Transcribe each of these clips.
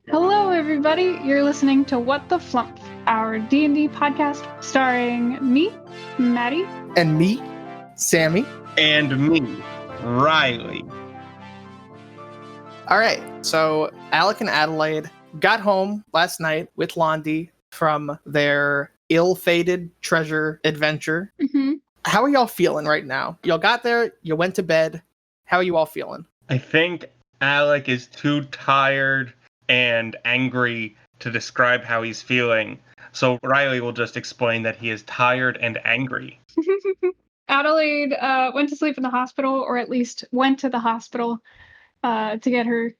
Hello, everybody. You're listening to What the Flumph, our D&D podcast starring me, Maddie. And me, Sammy. And me, Riley. All right, so Alec and Adelaide got home last night with Londi from their ill-fated treasure adventure. Mm-hmm. How are y'all feeling right now? Y'all got there, you went to bed. How are you all feeling? I think Alec is too tired and angry to describe how he's feeling. So Riley will just explain that he is tired and angry. Adelaide went to sleep in the hospital, or at least went to the hospital to get her,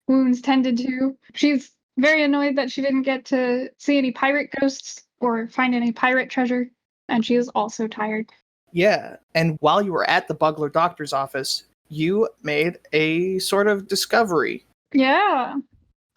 wounds tended to. She's very annoyed that she didn't get to see any pirate ghosts or find any pirate treasure, and she is also tired. Yeah, and while you were at the Buggler doctor's office, you made a sort of discovery. Yeah.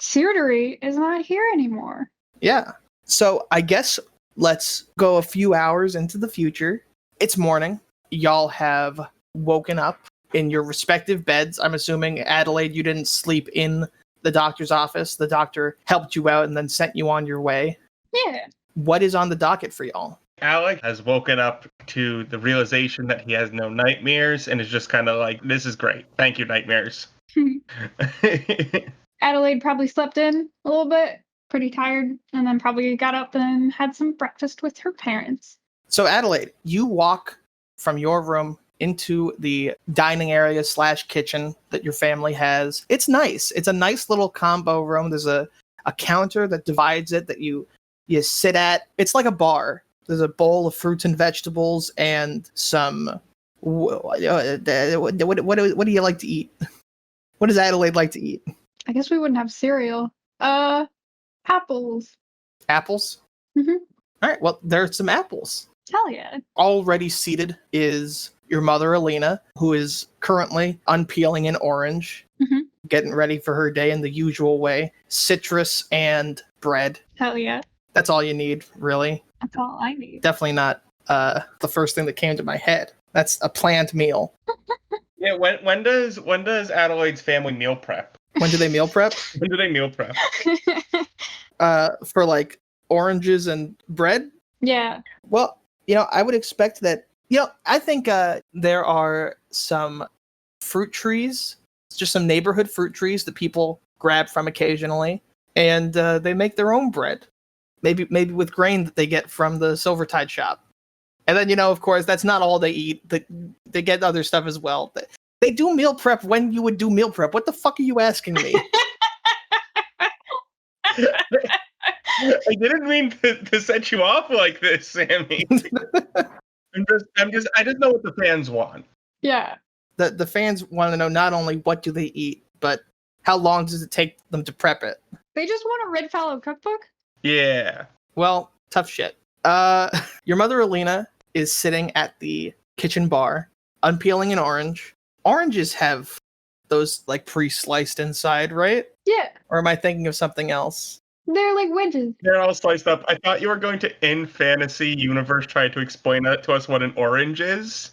Sirdery is not here anymore. Yeah. So I guess let's go a few hours into the future. It's morning. Y'all have woken up in your respective beds. I'm assuming, Adelaide, you didn't sleep in the doctor's office. The doctor helped you out and then sent you on your way. Yeah. What is on the docket for y'all? Alec has woken up to the realization that he has no nightmares and is just kind of like, this is great. Thank you, nightmares. Adelaide probably slept in a little bit, pretty tired, and then probably got up and had some breakfast with her parents. So Adelaide, you walk from your room into the dining area / kitchen that your family has. It's nice. It's a nice little combo room. There's a counter that divides it that you sit at. It's like a bar. There's a bowl of fruits and vegetables and some... What do you like to eat? What does Adelaide like to eat? I guess we wouldn't have cereal. Apples. Apples? Mm-hmm. All right, well, there's some apples. Hell yeah. Already seated is your mother, Alina, who is currently unpeeling an orange, getting ready for her day in the usual way. Citrus and bread. Hell yeah. That's all you need, really. That's all I need. Definitely not the first thing that came to my head. That's a planned meal. Yeah, when does Adelaide's family meal prep? When do they meal prep? When do they meal prep? For like oranges and bread? Yeah. Well, I would expect that, I think there are some fruit trees, just some neighborhood fruit trees that people grab from occasionally, and they make their own bread. Maybe with grain that they get from the Silvertide shop. And then, of course, that's not all they eat. They get other stuff as well. They do meal prep when you would do meal prep. What the fuck are you asking me? I didn't mean to set you off like this, Sammy. I just know what the fans want. Yeah. The fans want to know not only what do they eat, but how long does it take them to prep it? They just want a Red Fallow cookbook? Yeah. Well, tough shit. Your mother, Alina, is sitting at the kitchen bar, unpeeling an orange. Oranges have those, like, pre-sliced inside, right? Yeah. Or am I thinking of something else? They're like wedges. They're all sliced up. I thought you were going to, in fantasy universe, try to explain to us what an orange is.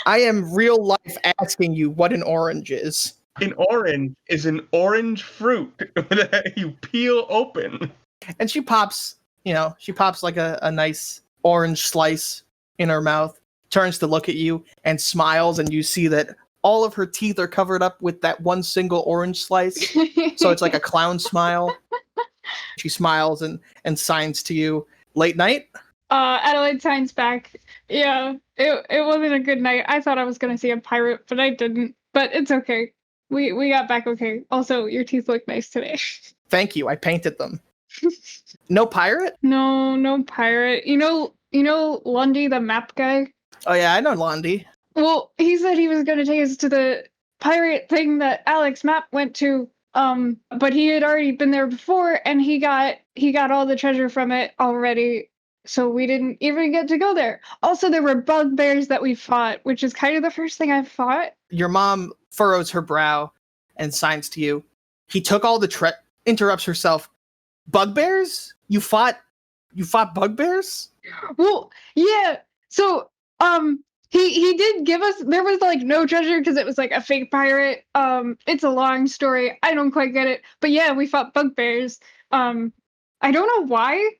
I am real life asking you what an orange is. An orange is an orange fruit that you peel open. And she pops like a nice orange slice in her mouth, turns to look at you and smiles, and you see that all of her teeth are covered up with that one single orange slice. So it's like a clown smile. She smiles and signs to you. Late night? Adelaide signs back. Yeah, it wasn't a good night. I thought I was gonna see a pirate, but I didn't. But it's okay. We got back okay. Also, your teeth look nice today. Thank you. I painted them. No pirate? No pirate. You know Lundy, the map guy? Oh yeah, I know Londi. Well, he said he was going to take us to the pirate thing that Alex Map went to, but he had already been there before, and he got all the treasure from it already, so we didn't even get to go there. Also, there were bugbears that we fought, which is kind of the first thing I've fought. Your mom furrows her brow and signs to you. He took all the interrupts herself. Bugbears? You fought bugbears? Well, yeah. So, he did give us. There was like no treasure because it was like a fake pirate. It's a long story. I don't quite get it, but yeah, we fought bugbears. I don't know why.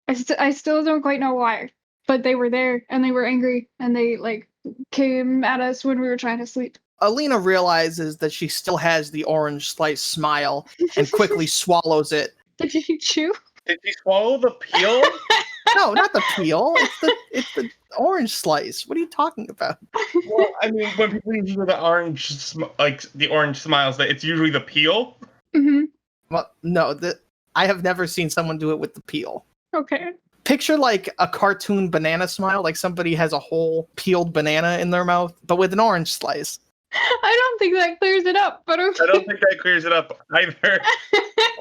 I still don't quite know why, but they were there and they were angry and they like came at us when we were trying to sleep. Alina realizes that she still has the orange slice smile and quickly swallows it. Did you chew? Did you swallow the peel? No, not the peel. It's the orange slice. What are you talking about? Well, I mean, when people use the orange, the orange smiles, it's usually the peel. Mm-hmm. Well, no, I have never seen someone do it with the peel. Okay. Picture like a cartoon banana smile, like somebody has a whole peeled banana in their mouth, but with an orange slice. I don't think that clears it up, but okay. I don't think that clears it up either.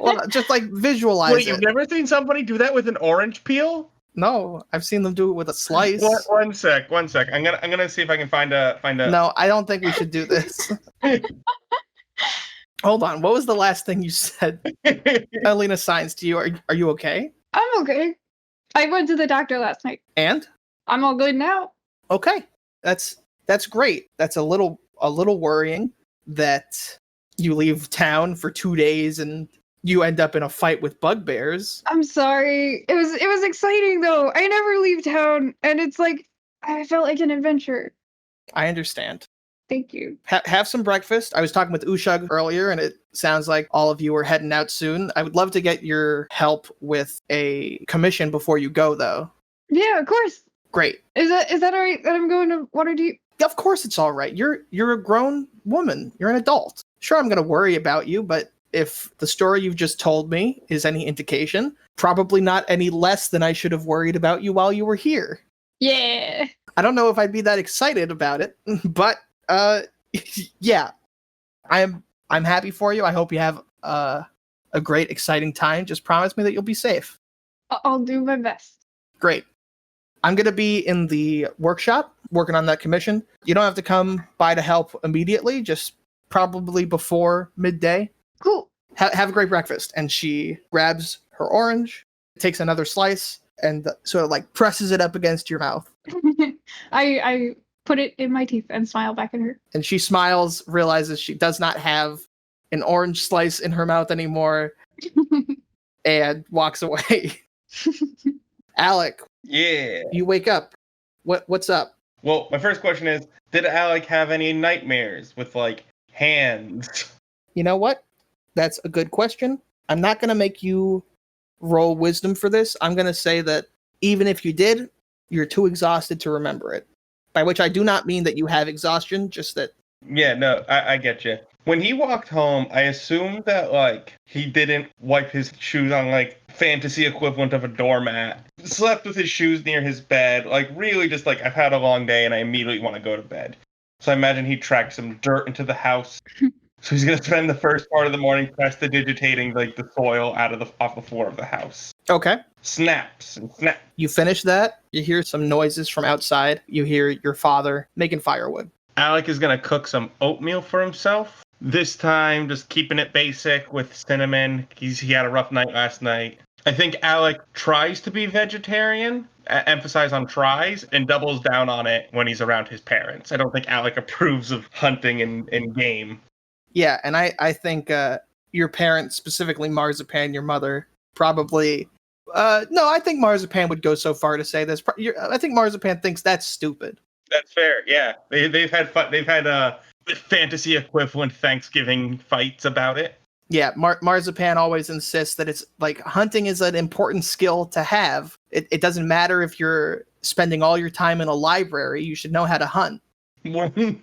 Well, just like visualize Wait, it. you've never seen somebody do that with an orange peel? No, I've seen them do it with a slice. One sec. I'm gonna see if I can find a. No, I don't think we should do this. Hold on. What was the last thing you said? Alina signs to you. Are you okay? I'm okay. I went to the doctor last night. And? I'm all good now. Okay. That's great. That's a little worrying that you leave town for 2 days and you end up in a fight with bugbears. I'm sorry. It was exciting though. I never leave town, and it's like I felt like an adventure. I understand. Thank you. Have some breakfast. I was talking with Ushug earlier, and it sounds like all of you are heading out soon. I would love to get your help with a commission before you go, though. Yeah, of course. Great. Is that all right that I'm going to Waterdeep? Of course it's all right. You're a grown woman. You're an adult. Sure, I'm going to worry about you, but if the story you've just told me is any indication, probably not any less than I should have worried about you while you were here. Yeah. I don't know if I'd be that excited about it, but yeah. I'm happy for you. I hope you have a great, exciting time. Just promise me that you'll be safe. I'll do my best. Great. I'm going to be in the workshop working on that commission. You don't have to come by to help immediately, just probably before midday. Cool. Have a great breakfast. And she grabs her orange, takes another slice, and sort of like presses it up against your mouth. I put it in my teeth and smile back at her. And she smiles, realizes she does not have an orange slice in her mouth anymore, and walks away. Alec. Yeah. You wake up. What's up? Well, my first question is, did Alec have any nightmares with, like, hands? You know what? That's a good question. I'm not going to make you roll wisdom for this. I'm going to say that even if you did, you're too exhausted to remember it. By which I do not mean that you have exhaustion, just that... Yeah, no, I get you. When he walked home, I assumed that, like, he didn't wipe his shoes on, like, fantasy equivalent of a doormat. Slept with his shoes near his bed. Like, really just, like, I've had a long day and I immediately want to go to bed. So I imagine he tracked some dirt into the house. So he's going to spend the first part of the morning prestidigitating, like, the soil off the floor of the house. Okay. Snaps and snap. You finish that. You hear some noises from outside. You hear your father making firewood. Alec is going to cook some oatmeal for himself. This time, just keeping it basic with cinnamon. He had a rough night last night. I think Alec tries to be vegetarian, emphasize on tries, and doubles down on it when he's around his parents. I don't think Alec approves of hunting and game. Yeah, and I think your parents, specifically Marzipan, your mother, probably... no, I think Marzipan would go so far to say this. I think Marzipan thinks that's stupid. That's fair, yeah. They've had fun. They've had fantasy equivalent Thanksgiving fights about it. Yeah, Marzipan always insists that it's like hunting is an important skill to have. It doesn't matter if you're spending all your time in a library, you should know how to hunt. And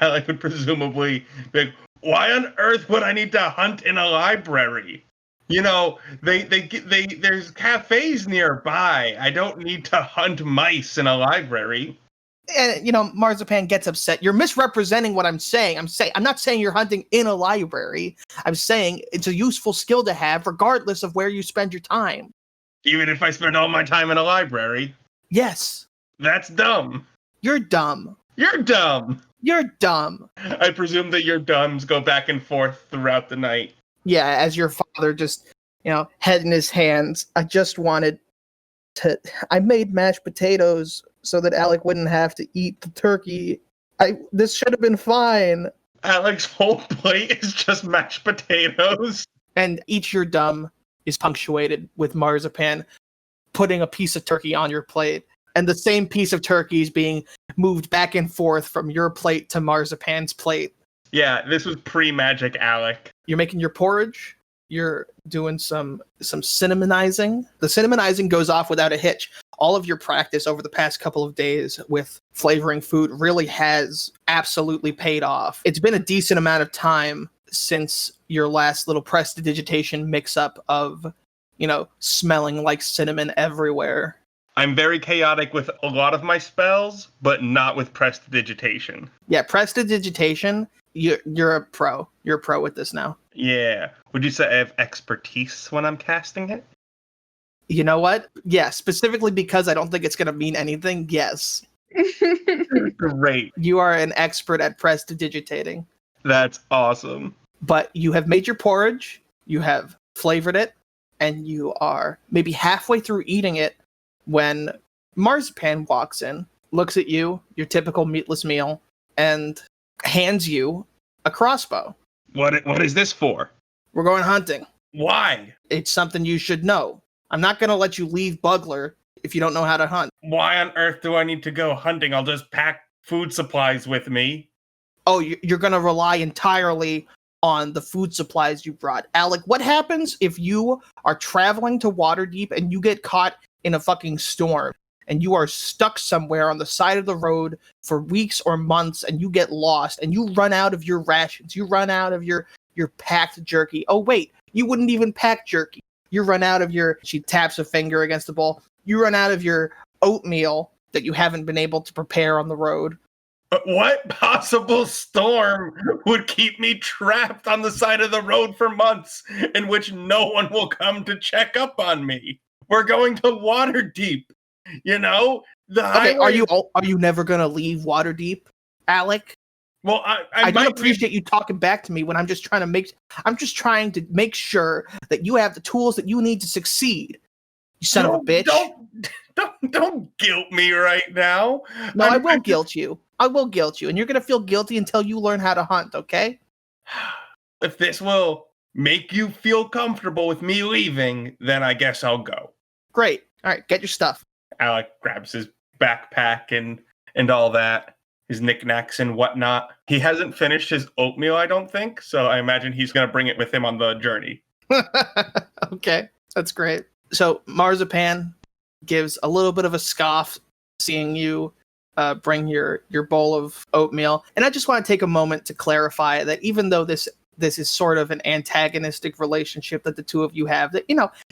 Alec would presumably be like, why on earth would I need to hunt in a library? You know, there's cafes nearby. I don't need to hunt mice in a library. And, you know, Marzipan gets upset. You're misrepresenting what I'm saying. I'm not saying you're hunting in a library. I'm saying it's a useful skill to have regardless of where you spend your time. Even if I spend all my time in a library? Yes. That's dumb. You're dumb. You're dumb. You're dumb. I presume that your dumbs go back and forth throughout the night. Yeah, as your father just, head in his hands. I made mashed potatoes so that Alec wouldn't have to eat the turkey. This should have been fine. Alec's whole plate is just mashed potatoes. And each your dumb is punctuated with marzipan putting a piece of turkey on your plate. And the same piece of turkey is being moved back and forth from your plate to marzipan's plate. Yeah, this was pre-magic Alec. You're making your porridge. You're doing some cinnamonizing. The cinnamonizing goes off without a hitch. All of your practice over the past couple of days with flavoring food really has absolutely paid off. It's been a decent amount of time since your last little prestidigitation mix-up of, smelling like cinnamon everywhere. I'm very chaotic with a lot of my spells, but not with prestidigitation. Yeah, prestidigitation, you're a pro. You're a pro with this now. Yeah. Would you say I have expertise when I'm casting it? You know what? Yeah, specifically because I don't think it's going to mean anything, yes. Great. You are an expert at prestidigitating. That's awesome. But you have made your porridge, you have flavored it, and you are maybe halfway through eating it when Marzipan walks in, looks at you, your typical meatless meal, and hands you a crossbow. What is this for? We're going hunting. Why? It's something you should know. I'm not going to let you leave Buggler if you don't know how to hunt. Why on earth do I need to go hunting? I'll just pack food supplies with me. Oh, you're going to rely entirely on the food supplies you brought. Alec, what happens if you are traveling to Waterdeep and you get caught in a fucking storm and you are stuck somewhere on the side of the road for weeks or months and you get lost and you run out of your rations, you run out of your packed jerky. Oh, wait, you wouldn't even pack jerky. You run out of she taps a finger against the bowl. You run out of your oatmeal that you haven't been able to prepare on the road. What possible storm would keep me trapped on the side of the road for months in which no one will come to check up on me? We're going to Waterdeep, the highway. Are you never gonna leave Waterdeep, Alec? Well, I don't appreciate you talking back to me when I'm just trying to make sure that you have the tools that you need to succeed. You son of a bitch. Don't guilt me right now. No, I will guilt you. I will guilt you, and you're gonna feel guilty until you learn how to hunt, okay? If this will make you feel comfortable with me leaving, then I guess I'll go. Great. All right, get your stuff. Alec grabs his backpack and all that, his knickknacks and whatnot. He hasn't finished his oatmeal, I don't think, so I imagine he's going to bring it with him on the journey. Okay, that's great. So Marzipan gives a little bit of a scoff seeing you bring your bowl of oatmeal. And I just want to take a moment to clarify that even though this is sort of an antagonistic relationship that the two of you have, that,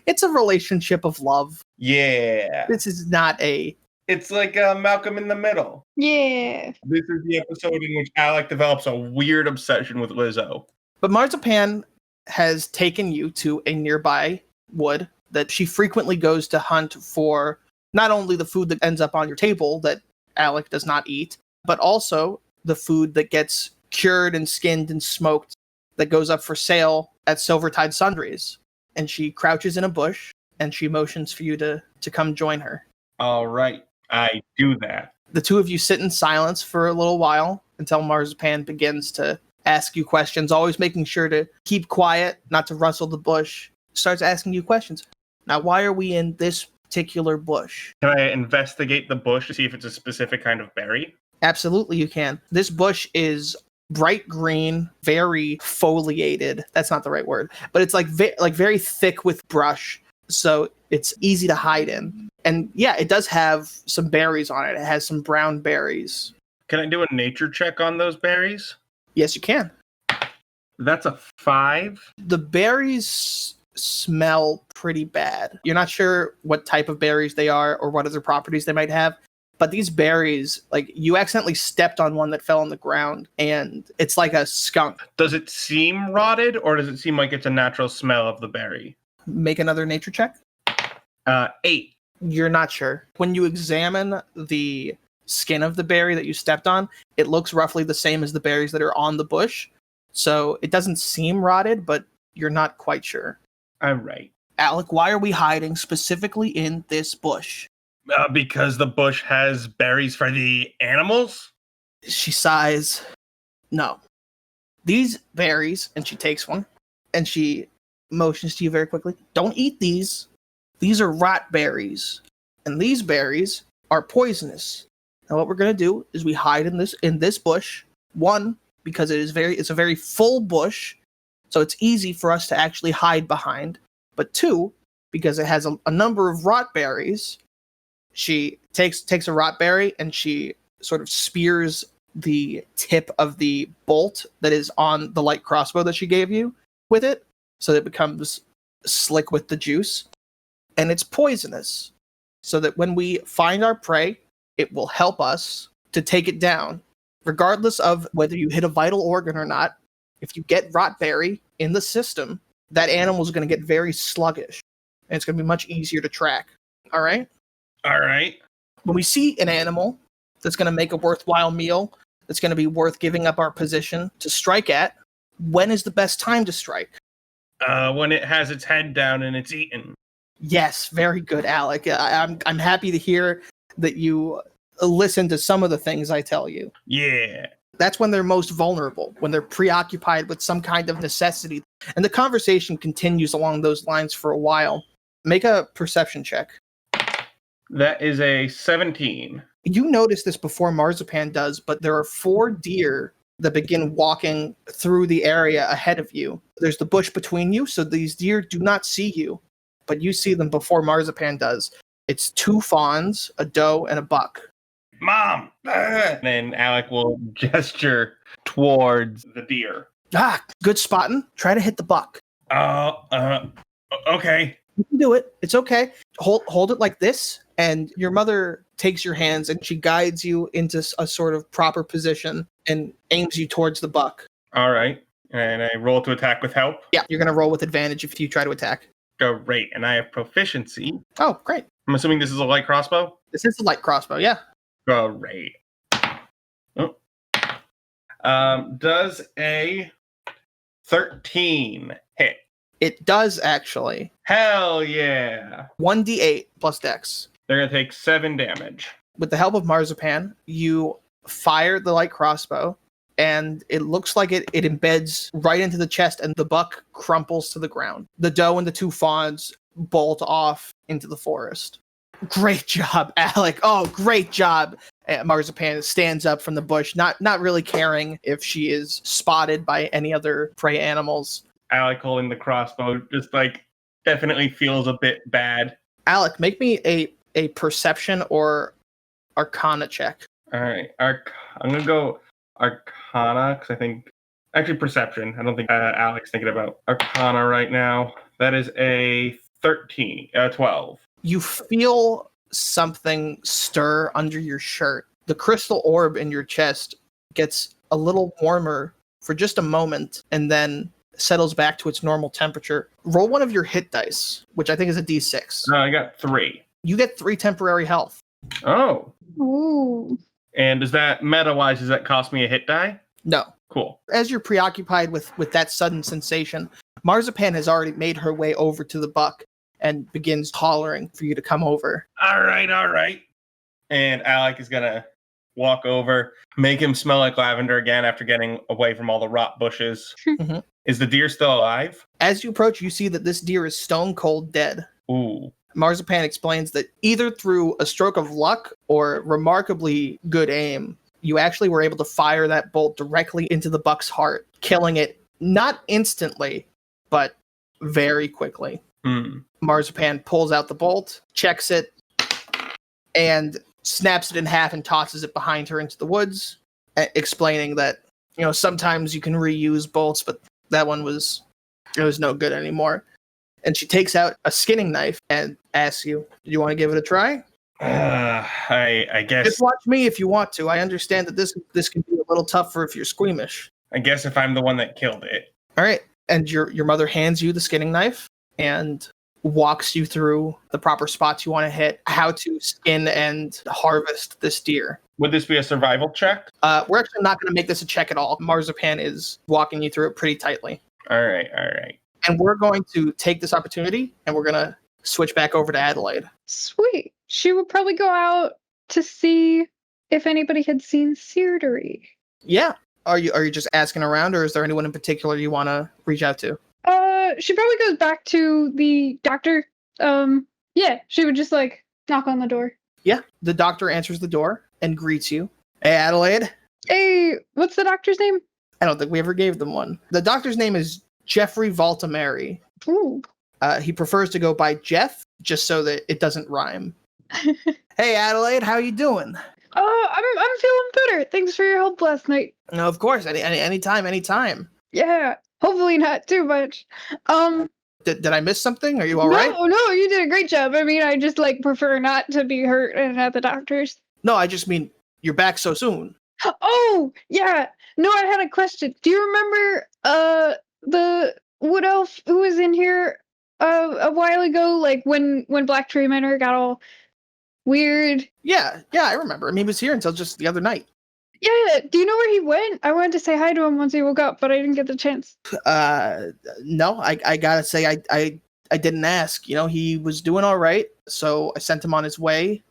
it's a relationship of love. Yeah. This is not It's like Malcolm in the Middle. Yeah. This is the episode in which Alec develops a weird obsession with Lizzo. But Marzipan has taken you to a nearby wood that she frequently goes to hunt for not only the food that ends up on your table that Alec does not eat, but also the food that gets cured and skinned and smoked that goes up for sale at Silvertide Sundries. And she crouches in a bush and she motions for you to come join her. All right, I do that. The two of you sit in silence for a little while until Marzipan begins to ask you questions, always making sure to keep quiet, not to rustle the bush. Starts asking you questions. Now, why are we in this particular bush? Can I investigate the bush to see if it's a specific kind of berry? Absolutely, you can. This bush is bright green, very foliated. That's not the right word, but it's like very thick with brush, so it's easy to hide in. And yeah, it does have some berries on it. It has some brown berries. Can I do a nature check on those berries? Yes, you can. That's a 5. The berries smell pretty bad. You're not sure what type of berries they are or what other properties they might have, but these berries, like, you accidentally stepped on one that fell on the ground and it's like a skunk. Does it seem rotted or does it seem like it's a natural smell of the berry? Make another nature check. 8. You're not sure. When you examine the skin of the berry that you stepped on, it looks roughly the same as the berries that are on the bush. So it doesn't seem rotted, but you're not quite sure. All right. Alec, why are we hiding specifically in this bush? Because the bush has berries for the animals? She sighs. No. These berries, and she takes one, and she motions to you very quickly. Don't eat these. These are rot berries. And these berries are poisonous. Now what we're gonna do is we hide in this bush. One, because it's a very full bush, so it's easy for us to actually hide behind. But two, because it has a number of rot berries, she takes a rot berry and she sort of spears the tip of the bolt that is on the light crossbow that she gave you with it, so that it becomes slick with the juice. And it's poisonous, so that when we find our prey, it will help us to take it down. Regardless of whether you hit a vital organ or not, if you get rotberry in the system, that animal is going to get very sluggish, and it's going to be much easier to track. All right? All right. When we see an animal that's going to make a worthwhile meal, that's going to be worth giving up our position to strike at, when is the best time to strike? When it has its head down and it's eaten. Yes, very good, Alec. I'm happy to hear that you listen to some of the things I tell you. Yeah. That's when they're most vulnerable, when they're preoccupied with some kind of necessity. And the conversation continues along those lines for a while. Make a perception check. That is a 17. You notice this before Marzipan does, but there are 4 deer that begin walking through the area ahead of you. There's the bush between you, so these deer do not see you, but you see them before Marzipan does. It's 2 fawns, a doe, and a buck. Mom! And then Alec will gesture towards the deer. Ah, good spotting. Try to hit the buck. Okay. You can do it. It's okay. Hold it like this, and your mother takes your hands and she guides you into a sort of proper position and aims you towards the buck. All right. And I roll to attack with help. Yeah, you're going to roll with advantage if you try to attack. Great. And I have proficiency. Oh, great. I'm assuming this is a light crossbow? This is a light crossbow, yeah. Great. Oh. Does a 13 hit? It does, actually. Hell yeah. 1d8 plus dex. They're going to take 7 damage. With the help of Marzipan, you fire the light crossbow, and it looks like it embeds right into the chest, and the buck crumples to the ground. The doe and the 2 fawns bolt off into the forest. Great job, Alec. Oh, great job. Marzipan stands up from the bush, not really caring if she is spotted by any other prey animals. Alec holding the crossbow just definitely feels a bit bad. Alec, make me a perception or arcana check. All right. I'm going to go arcana because I think... Actually, perception. I don't think Alec's thinking about arcana right now. That is a 12. You feel something stir under your shirt. The crystal orb in your chest gets a little warmer for just a moment and then settles back to its normal temperature. Roll one of your hit dice, which I think is a d6. I got 3. You get 3 temporary health. Oh. Ooh. And does that, meta-wise, does that cost me a hit die? No. Cool. As you're preoccupied with that sudden sensation, Marzipan has already made her way over to the buck and begins hollering for you to come over. All right. And Alec is going to walk over, make him smell like lavender again after getting away from all the rot bushes. Mm-hmm. Is the deer still alive? As you approach, you see that this deer is stone cold dead. Ooh. Marzipan explains that either through a stroke of luck or remarkably good aim, you actually were able to fire that bolt directly into the buck's heart, killing it not instantly, but very quickly. Marzipan pulls out the bolt, checks it, and snaps it in half and tosses it behind her into the woods, explaining that, sometimes you can reuse bolts, but that one was no good anymore. And she takes out a skinning knife and asks you, do you want to give it a try? I guess. Just watch me if you want to. I understand that this can be a little tougher if you're squeamish. I guess if I'm the one that killed it. All right. And your mother hands you the skinning knife and walks you through the proper spots you want to hit, how to skin and harvest this deer. Would this be a survival check? We're actually not going to make this a check at all. Marzipan is walking you through it pretty tightly. All right. And we're going to take this opportunity and we're going to switch back over to Adelaide. Sweet. She would probably go out to see if anybody had seen Sirdery. Yeah. Are you just asking around, or is there anyone in particular you want to reach out to? She probably goes back to the doctor. Yeah, she would just like knock on the door. Yeah. The doctor answers the door and greets you. Hey, Adelaide. Hey, what's the doctor's name? I don't think we ever gave them one. The doctor's name is Jeffrey Valtameri. Ooh. He prefers to go by Jeff, just so that it doesn't rhyme. Hey, Adelaide, how you doing? I'm feeling better. Thanks for your help last night. No, of course. Anytime. Yeah, hopefully not too much. Did I miss something? Are you all right? No, you did a great job. I mean, I just like prefer not to be hurt and at the doctor's. No, I just mean you're back so soon. Oh, yeah. No, I had a question. Do you remember the wood elf who was in here a while ago, like when Black Tree Manor got all weird? Yeah, I remember. I mean, he was here until just the other night. Yeah, do you know where he went? I wanted to say hi to him once he woke up, but I didn't get the chance. No, I gotta say I didn't ask. You know, he was doing all right, so I sent him on his way.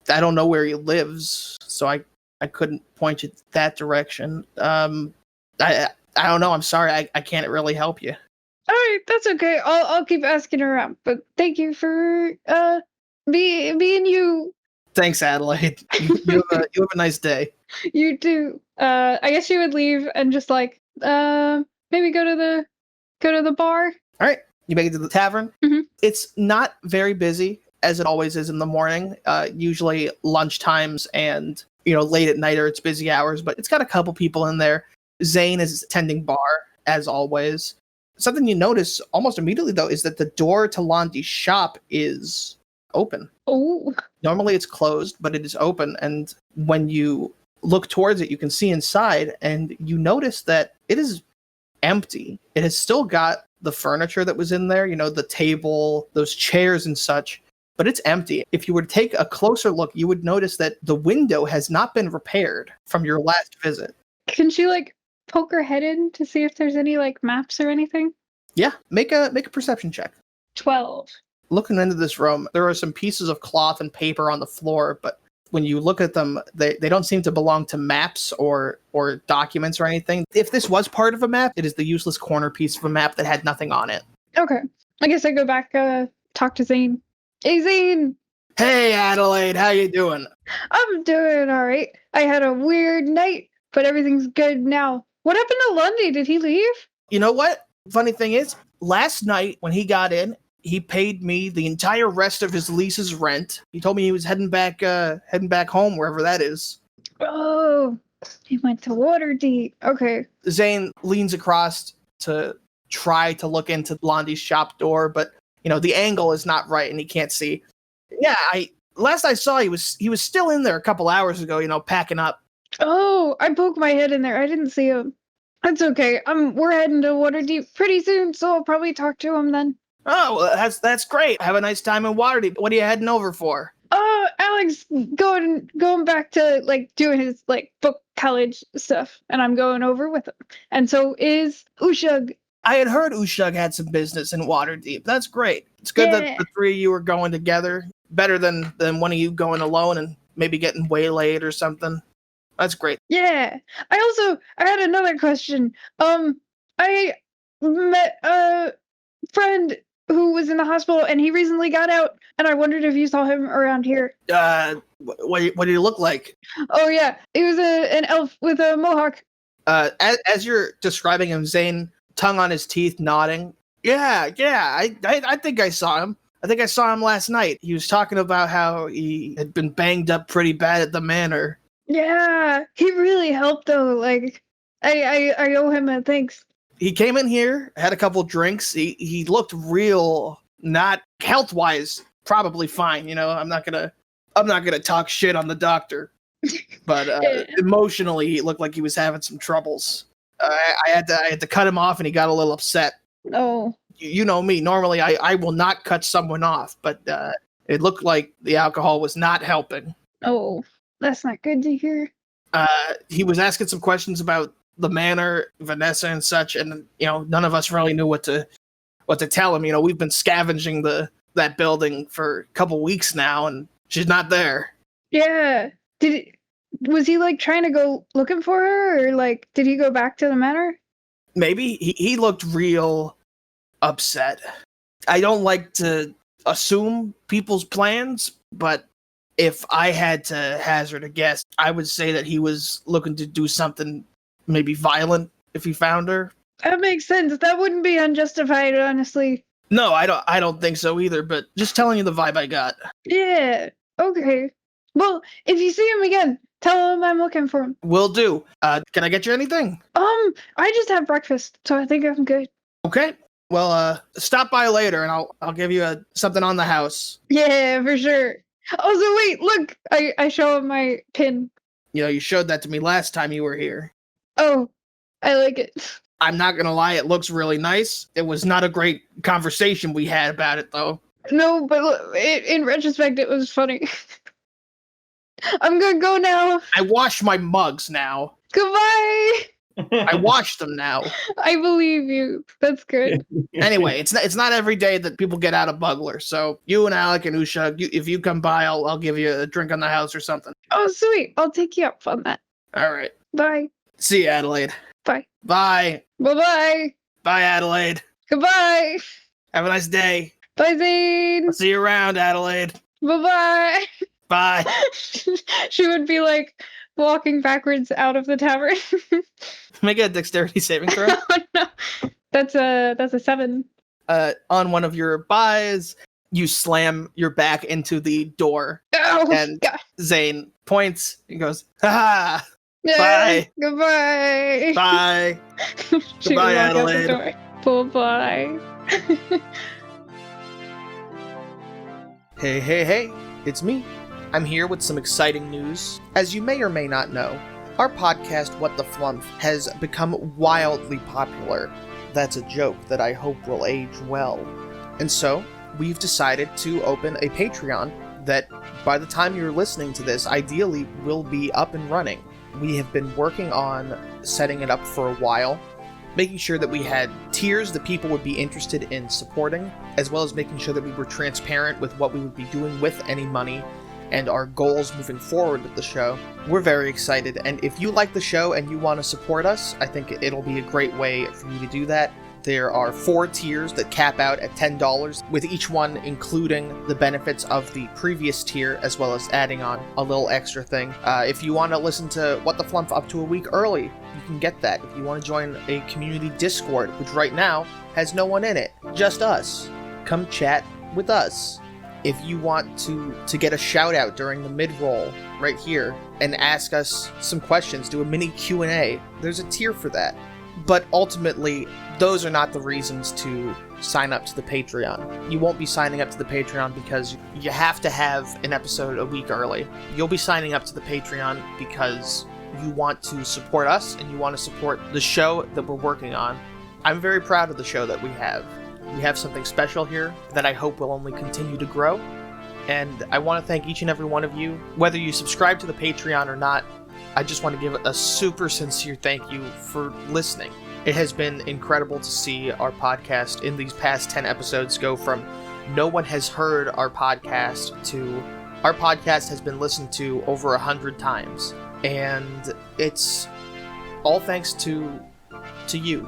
I don't know where he lives, so I couldn't point you that direction. I don't know. I'm sorry. I can't really help you. All right, that's okay. I'll keep asking around. But thank you for being you. Thanks, Adelaide. You have a nice day. You too. I guess you would leave and just like maybe go to the bar. All right, you make it to the tavern. Mm-hmm. It's not very busy, as it always is in the morning. Usually lunch times and late at night or it's busy hours, but it's got a couple people in there. Zane is tending bar as always. Something you notice almost immediately though is that the door to Londi's shop is open. Oh. Normally it's closed, but it is open, and when you look towards it, you can see inside, and you notice that it is empty. It has still got the furniture that was in there, the table, those chairs and such, but it's empty. If you were to take a closer look, you would notice that the window has not been repaired from your last visit. Can she like poke her head in to see if there's any like maps or anything? Yeah, make a perception check. 12. Looking into this room, there are some pieces of cloth and paper on the floor, but when you look at them, they don't seem to belong to maps or documents or anything. If this was part of a map, it is the useless corner piece of a map that had nothing on it. Okay. I guess I go back, talk to Zane. Hey, Zane! Hey, Adelaide, how you doing? I'm doing all right. I had a weird night, but everything's good now. What happened to Lundy? Did he leave? You know what? Funny thing is, last night when he got in, he paid me the entire rest of his lease's rent. He told me he was heading back home, wherever that is. Oh, he went to Waterdeep. Okay. Zane leans across to try to look into Blondie's shop door, but the angle is not right and he can't see. Yeah, last I saw he was still in there a couple hours ago, packing up. Oh, I poked my head in there. I didn't see him. That's okay. We're heading to Waterdeep pretty soon, so I'll probably talk to him then. Oh, well, that's great. Have a nice time in Waterdeep. What are you heading over for? Alex going back to like doing his like book college stuff, and I'm going over with him. And so is Ushug. I had heard Ushug had some business in Waterdeep. That's great. It's good that the three of you are going together. Better than one of you going alone and maybe getting waylaid or something. That's great. Yeah. I had another question. I met a friend who was in the hospital and he recently got out, and I wondered if you saw him around here. What do you look like? Oh yeah, he was an elf with a mohawk. As you're describing him, Zane, tongue on his teeth, nodding. Yeah, I think I saw him. I think I saw him last night. He was talking about how he had been banged up pretty bad at the manor. Yeah, he really helped though. Like, I owe him a thanks. He came in here, had a couple drinks. He looked real, not health-wise, probably fine. I'm not gonna talk shit on the doctor, but emotionally, he looked like he was having some troubles. I had to cut him off, and he got a little upset. Oh, you know me. Normally, I will not cut someone off, but it looked like the alcohol was not helping. Oh, that's not good to hear. He was asking some questions about the manor, Vanessa and such, and none of us really knew what to what to tell him. We've been scavenging that building for a couple weeks now, and she's not there. Yeah. Was he like trying to go looking for her, or like did he go back to the manor? Maybe he looked real upset. I don't like to assume people's plans, but if I had to hazard a guess, I would say that he was looking to do something maybe violent if he found her. That makes sense. That wouldn't be unjustified, honestly. No, I don't think so either, but just telling you the vibe I got. Yeah. Okay. Well, if you see him again, tell him I'm looking for him. Will do. Can I get you anything? I just had breakfast, so I think I'm good. Okay. Well, stop by later and I'll give you something on the house. Yeah, for sure. Oh, so wait, look! I show him my pin. You showed that to me last time you were here. Oh, I like it. I'm not gonna lie, it looks really nice. It was not a great conversation we had about it, though. No, but in retrospect, it was funny. I'm gonna go now. I wash my mugs now. Goodbye! I wash them now. I believe you. That's good. Anyway, it's not every day that people get out of Buggler. So you and Alec and Usha, if you come by, I'll give you a drink on the house or something. Oh, sweet. I'll take you up on that. All right. Bye. See you, Adelaide. Bye. Bye. Bye-bye. Bye, Adelaide. Goodbye. Have a nice day. Bye, Zane. I'll see you around, Adelaide. Bye-bye. Bye. She would be like walking backwards out of the tavern. Make a dexterity saving throw. Oh, no. That's a 7. On one of your buys, you slam your back into the door, Oh, and God. Zane points and goes, "Ha! Yeah, Bye. Goodbye. Bye." She Goodbye, would walk out the Adelaide. door. Bye-bye. Hey, it's me. I'm here with some exciting news. As you may or may not know, our podcast, What the Flumph, has become wildly popular. That's a joke that I hope will age well. And so, we've decided to open a Patreon that, by the time you're listening to this, ideally will be up and running. We have been working on setting it up for a while, making sure that we had tiers that people would be interested in supporting, as well as making sure that we were transparent with what we would be doing with any money and our goals moving forward with the show. We're very excited, and if you like the show and you want to support us, I think it'll be a great way for you to do that. There are 4 tiers that cap out at $10, with each one including the benefits of the previous tier, as well as adding on a little extra thing. If you want to listen to What the Flumph up to a week early, you can get that. If you want to join a community Discord, which right now has no one in it, just us, come chat with us. If you want to get a shout out during the mid-roll right here and ask us some questions, do a mini Q&A, there's a tier for that. But ultimately, those are not the reasons to sign up to the Patreon. You won't be signing up to the Patreon because you have to have an episode a week early. You'll be signing up to the Patreon because you want to support us and you want to support the show that we're working on. I'm very proud of the show that we have. We have something special here that I hope will only continue to grow. And I want to thank each and every one of you. Whether you subscribe to the Patreon or not, I just want to give a super sincere thank you for listening. It has been incredible to see our podcast in these past 10 episodes go from no one has heard our podcast to our podcast has been listened to over 100 times. And it's all thanks to you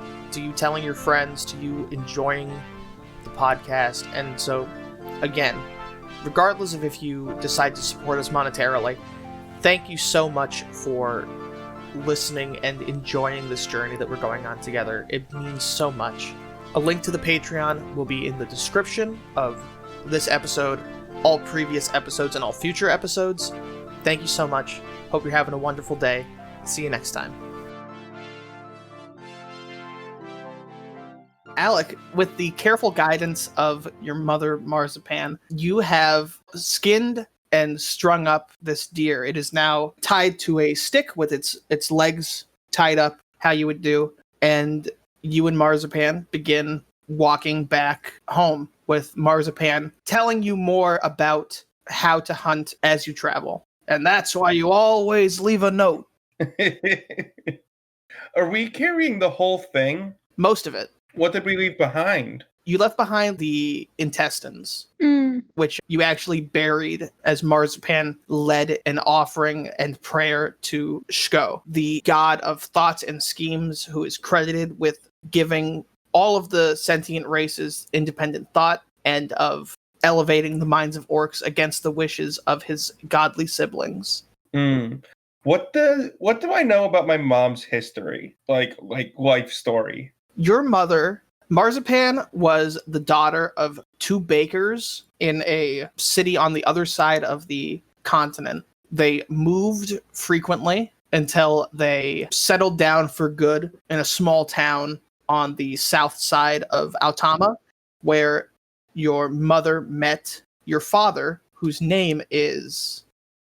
telling your friends, to you enjoying the podcast. And so, again, regardless of if you decide to support us monetarily, thank you so much for listening and enjoying this journey that we're going on together. It means so much. A link to the Patreon will be in the description of this episode, all previous episodes, and all future episodes. Thank you so much. Hope you're having a wonderful day. See you next time. Alec, with the careful guidance of your mother, Marzipan, you have skinned and strung up this deer. It is now tied to a stick with its legs tied up, how you would do, and you and Marzipan begin walking back home, with Marzipan telling you more about how to hunt as you travel. And that's why you always leave a note. Are we carrying the whole thing? Most of it. What did we leave behind? You left behind the intestines, Mm. which you actually buried as Marzipan led an offering and prayer to Shko, the god of thoughts and schemes, who is credited with giving all of the sentient races independent thought and of elevating the minds of orcs against the wishes of his godly siblings. What do I know about my mom's history? Like life story. Your mother, Marzipan, was the daughter of two bakers in a city on the other side of the continent. They moved frequently until they settled down for good in a small town on the south side of Autama, where your mother met your father, whose name is...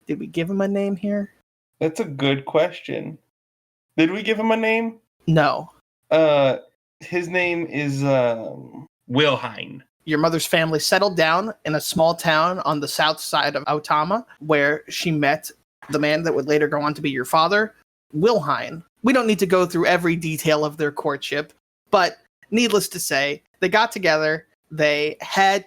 Did we give him a name here? That's a good question. Did we give him a name? No. His name is Wilhine. Your mother's family settled down in a small town on the south side of Autama, where she met the man that would later go on to be your father, Wilhine. We don't need to go through every detail of their courtship, but needless to say, they got together, they had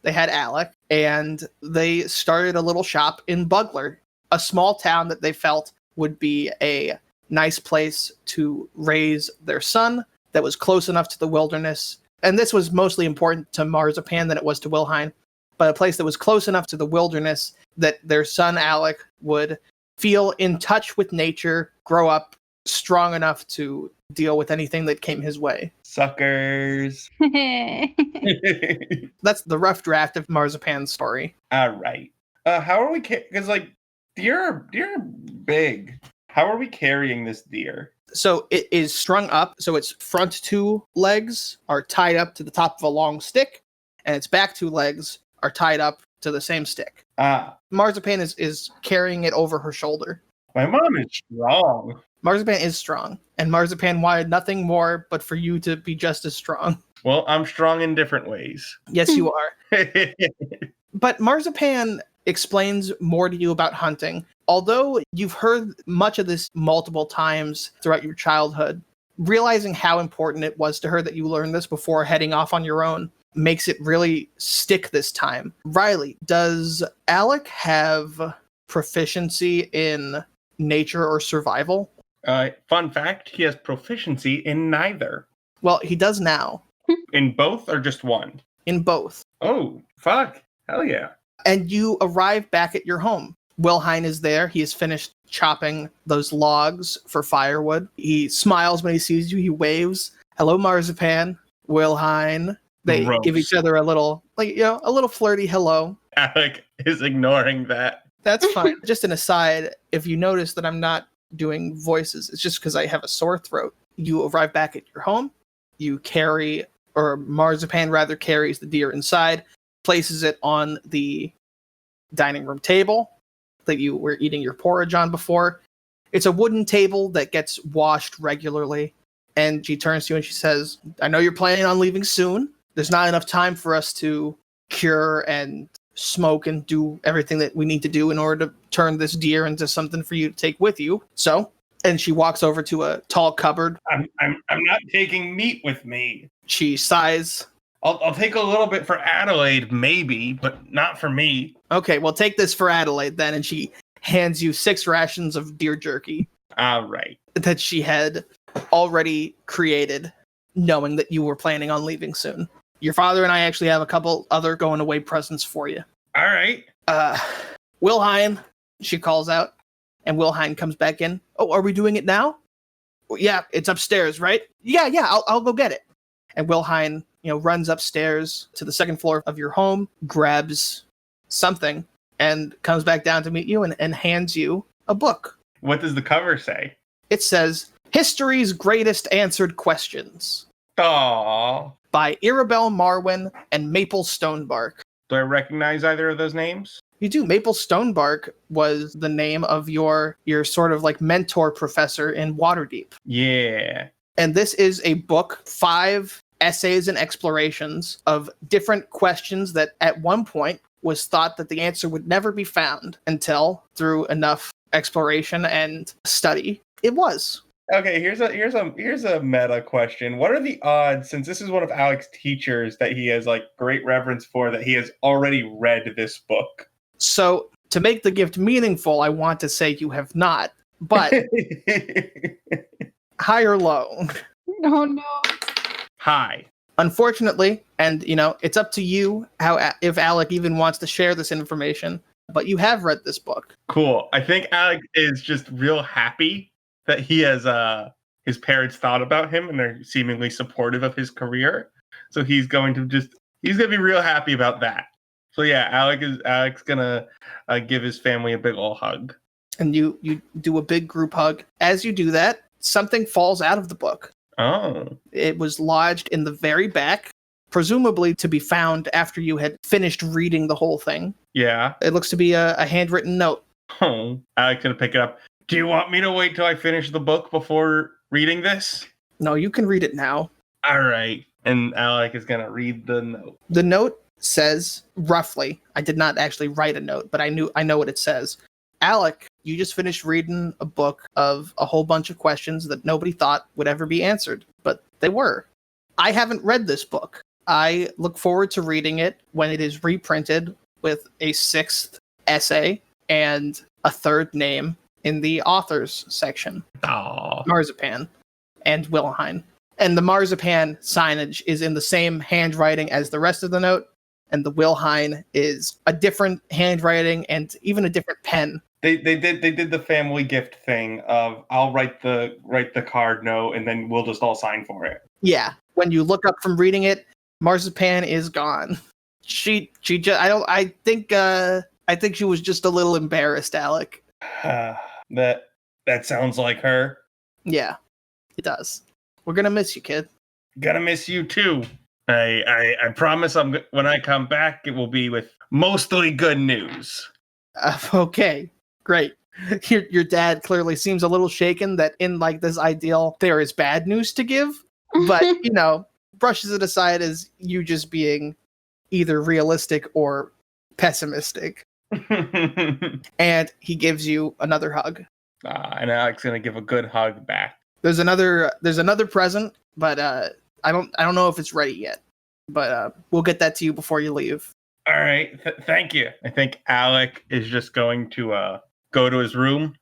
Alec, and they started a little shop in Buggler, a small town that they felt would be a nice place to raise their son that was close enough to the wilderness. And this was mostly important to Marzipan than it was to Wilhine, but a place that was close enough to the wilderness that their son Alec would feel in touch with nature, grow up strong enough to deal with anything that came his way. Suckers. That's the rough draft of Marzipan's story. All right. How are we? Because deer are big. How are we carrying this deer? So it is strung up. So its front two legs are tied up to the top of a long stick, and its back two legs are tied up to the same stick. Marzipan is carrying it over her shoulder. My mom is strong. Marzipan is strong, and Marzipan wanted nothing more but for you to be just as strong. Well, I'm strong in different ways. Yes, you are. But Marzipan explains more to you about hunting. Although you've heard much of this multiple times throughout your childhood, realizing how important it was to her that you learned this before heading off on your own makes it really stick this time. Riley, does Alec have proficiency in nature or survival? Fun fact, he has proficiency in neither. Well, he does now. In both or just one? In both. Oh, fuck. Hell yeah. And you arrive back at your home. Wilhine is there. He has finished chopping those logs for firewood. He smiles when he sees you. He waves. Hello, Marzipan. Wilhine. They Gross. give each other a little flirty hello. Alec is ignoring that. That's fine. Just an aside, if you notice that I'm not doing voices, it's just because I have a sore throat. You arrive back at your home. You Marzipan rather carries the deer inside, places it on the dining room table that you were eating your porridge on before. It's a wooden table that gets washed regularly. And she turns to you and she says, I know you're planning on leaving soon. There's not enough time for us to cure and smoke and do everything that we need to do in order to turn this deer into something for you to take with you. So, and she walks over to a tall cupboard. I'm not taking meat with me. She sighs. I'll take a little bit for Adelaide, maybe, but not for me. Okay, well, take this for Adelaide then. And she hands you 6 rations of deer jerky. All right. That she had already created, knowing that you were planning on leaving soon. Your father and I actually have a couple other going away presents for you. All right. Wilhine, she calls out, and Wilhine comes back in. Oh, are we doing it now? Yeah, it's upstairs, right? Yeah, I'll go get it. And Wilhine, runs upstairs to the second floor of your home, grabs something, and comes back down to meet you and hands you a book. What does the cover say? It says, History's Greatest Answered Questions. Aww. By Irabel Marwin and Maple Stonebark. Do I recognize either of those names? You do. Maple Stonebark was the name of your sort of like mentor professor in Waterdeep. Yeah. And this is a book, 5 essays and explorations of different questions that at one point was thought that the answer would never be found until, through enough exploration and study, it was. Okay, here's a meta question. What are the odds, since this is one of Alec's teachers that he has like great reverence for, that he has already read this book? So, to make the gift meaningful, I want to say you have not, but high or low? Oh no. Hi. Unfortunately, and it's up to you if Alec even wants to share this information, but you have read this book. Cool. I think Alec is just real happy that he has his parents thought about him and they're seemingly supportive of his career. So he's going to be real happy about that. So yeah, Alec's gonna give his family a big old hug. And you do a big group hug. As you do that, something falls out of the book. Oh. It was lodged in the very back, presumably to be found after you had finished reading the whole thing. Yeah. It looks to be a handwritten note. Oh. Alec's gonna pick it up. Do you want me to wait till I finish the book before reading this? No, you can read it now. All right. And Alec is gonna read the note. The note says, roughly, I did not actually write a note, but I know what it says. Alec, you just finished reading a book of a whole bunch of questions that nobody thought would ever be answered, but they were. I haven't read this book. I look forward to reading it when it is reprinted with a 6th essay and a 3rd name in the authors section. Aww. Marzipan and Wilhelm. And the Marzipan signage is in the same handwriting as the rest of the note, and the Wilhelm is a different handwriting and even a different pen. They did the family gift thing of I'll write the card note and then we'll just all sign for it. Yeah. When you look up from reading it, Marzipan is gone. She just I think she was just a little embarrassed, Alec. That sounds like her. Yeah, it does. We're gonna miss you, kid. Gonna miss you too. I promise when I come back, it will be with mostly good news. Okay, great. Your dad clearly seems a little shaken that in like this ideal there is bad news to give, but brushes it aside as you just being either realistic or pessimistic. And he gives you another hug. And Alec's gonna give a good hug back. There's another present, but I don't know if it's ready yet. But we'll get that to you before you leave. All right, thank you. I think Alec is just going to go to his room,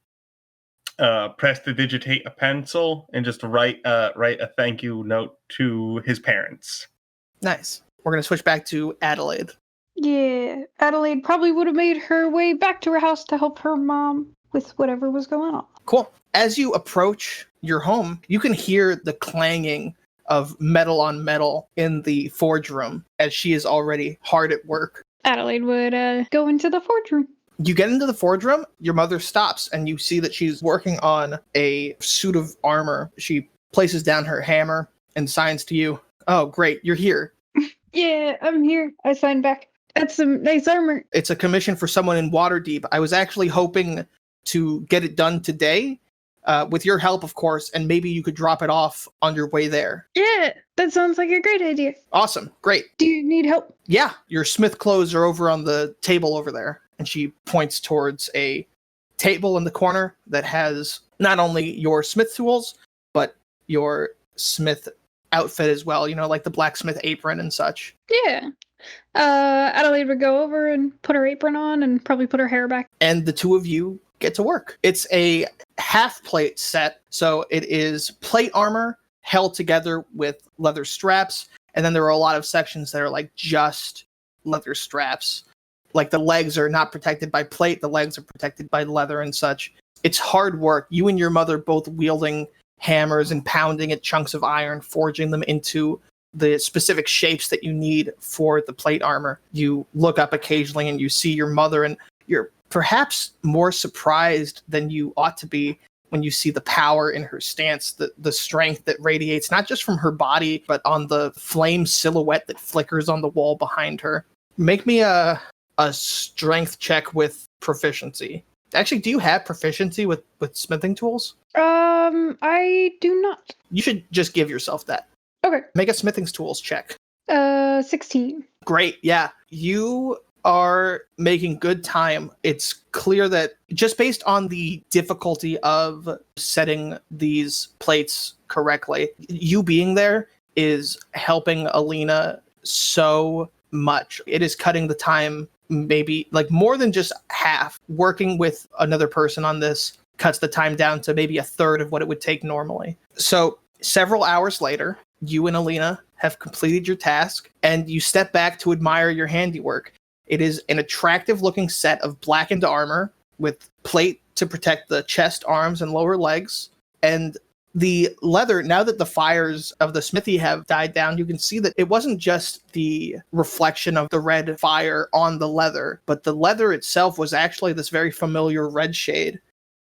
prestidigitate a pencil, and just write a thank you note to his parents. Nice. We're gonna switch back to Adelaide. Yeah, Adelaide probably would have made her way back to her house to help her mom with whatever was going on. Cool. As you approach your home, you can hear the clanging of metal on metal in the forge room as she is already hard at work. Adelaide would go into the forge room. You get into the forge room, your mother stops, and you see that she's working on a suit of armor. She places down her hammer and signs to you. Oh, great, you're here. Yeah, I'm here. I signed back. That's some nice armor. It's a commission for someone in Waterdeep. I was actually hoping to get it done today, with your help, of course, and maybe you could drop it off on your way there. Yeah, that sounds like a great idea. Awesome, great. Do you need help? Yeah, your smith clothes are over on the table over there. And she points towards a table in the corner that has not only your smith tools, but your smith outfit as well, like the blacksmith apron and such. Yeah. Adelaide would go over and put her apron on and probably put her hair back. And the two of you get to work. It's a half plate set, so it is plate armor held together with leather straps, and then there are a lot of sections that are like just leather straps. Like the legs are not protected by plate, the legs are protected by leather and such. It's hard work. You and your mother both wielding hammers and pounding at chunks of iron, forging them into the specific shapes that you need for the plate armor. You look up occasionally and you see your mother, and you're perhaps more surprised than you ought to be when you see the power in her stance, the strength that radiates not just from her body, but on the flame silhouette that flickers on the wall behind her. Make me a strength check with proficiency. Actually, do you have proficiency with smithing tools? I do not. You should just give yourself that. Okay. Make a smithing tools check. 16. Great, yeah. You are making good time. It's clear that just based on the difficulty of setting these plates correctly, you being there is helping Alina so much. It is cutting the time maybe like more than just half. Working with another person on this cuts the time down to maybe a third of what it would take normally. So several hours later, you and Alina have completed your task, and you step back to admire your handiwork. It is an attractive looking set of blackened armor with plate to protect the chest, arms, and lower legs. And the leather, now that the fires of the smithy have died down, you can see that it wasn't just the reflection of the red fire on the leather, but the leather itself was actually this very familiar red shade,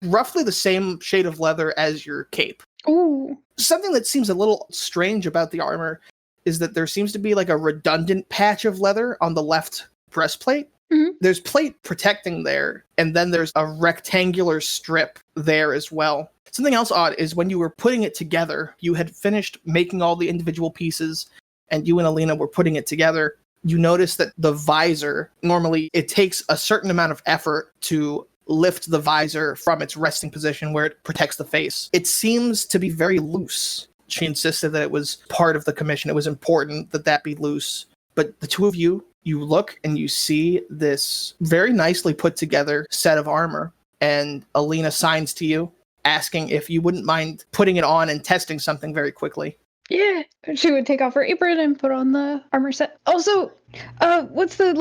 roughly the same shade of leather as your cape. Ooh. Something that seems a little strange about the armor is that there seems to be like a redundant patch of leather on the left breastplate. Mm-hmm. There's plate protecting there, and then there's a rectangular strip there as well. Something else odd is when you were putting it together, you had finished making all the individual pieces, and you and Alina were putting it together. You notice that the visor, normally it takes a certain amount of effort to lift the visor from its resting position where it protects the face. It seems to be very loose. She insisted that it was part of the commission. It was important that that be loose. But the two of you, you look and you see this very nicely put together set of armor. And Alina signs to you, asking if you wouldn't mind putting it on and testing something very quickly. Yeah. She would take off her apron and put on the armor set. Also, what's the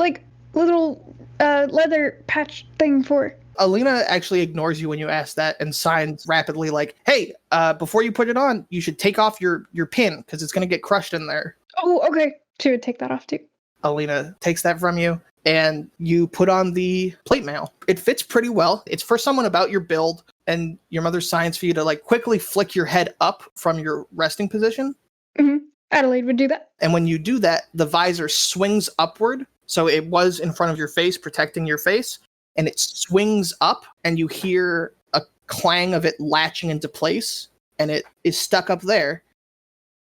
little leather patch thing for? Alina actually ignores you when you ask that and signs rapidly like, hey, before you put it on, you should take off your pin because it's going to get crushed in there. Oh, okay. She would take that off too. Alina takes that from you and you put on the plate mail. It fits pretty well. It's for someone about your build, and your mother signs for you to like quickly flick your head up from your resting position. Mm-hmm. Adelaide would do that. And when you do that, the visor swings upward. So it was in front of your face, protecting your face. And it swings up, and you hear a clang of it latching into place, and it is stuck up there.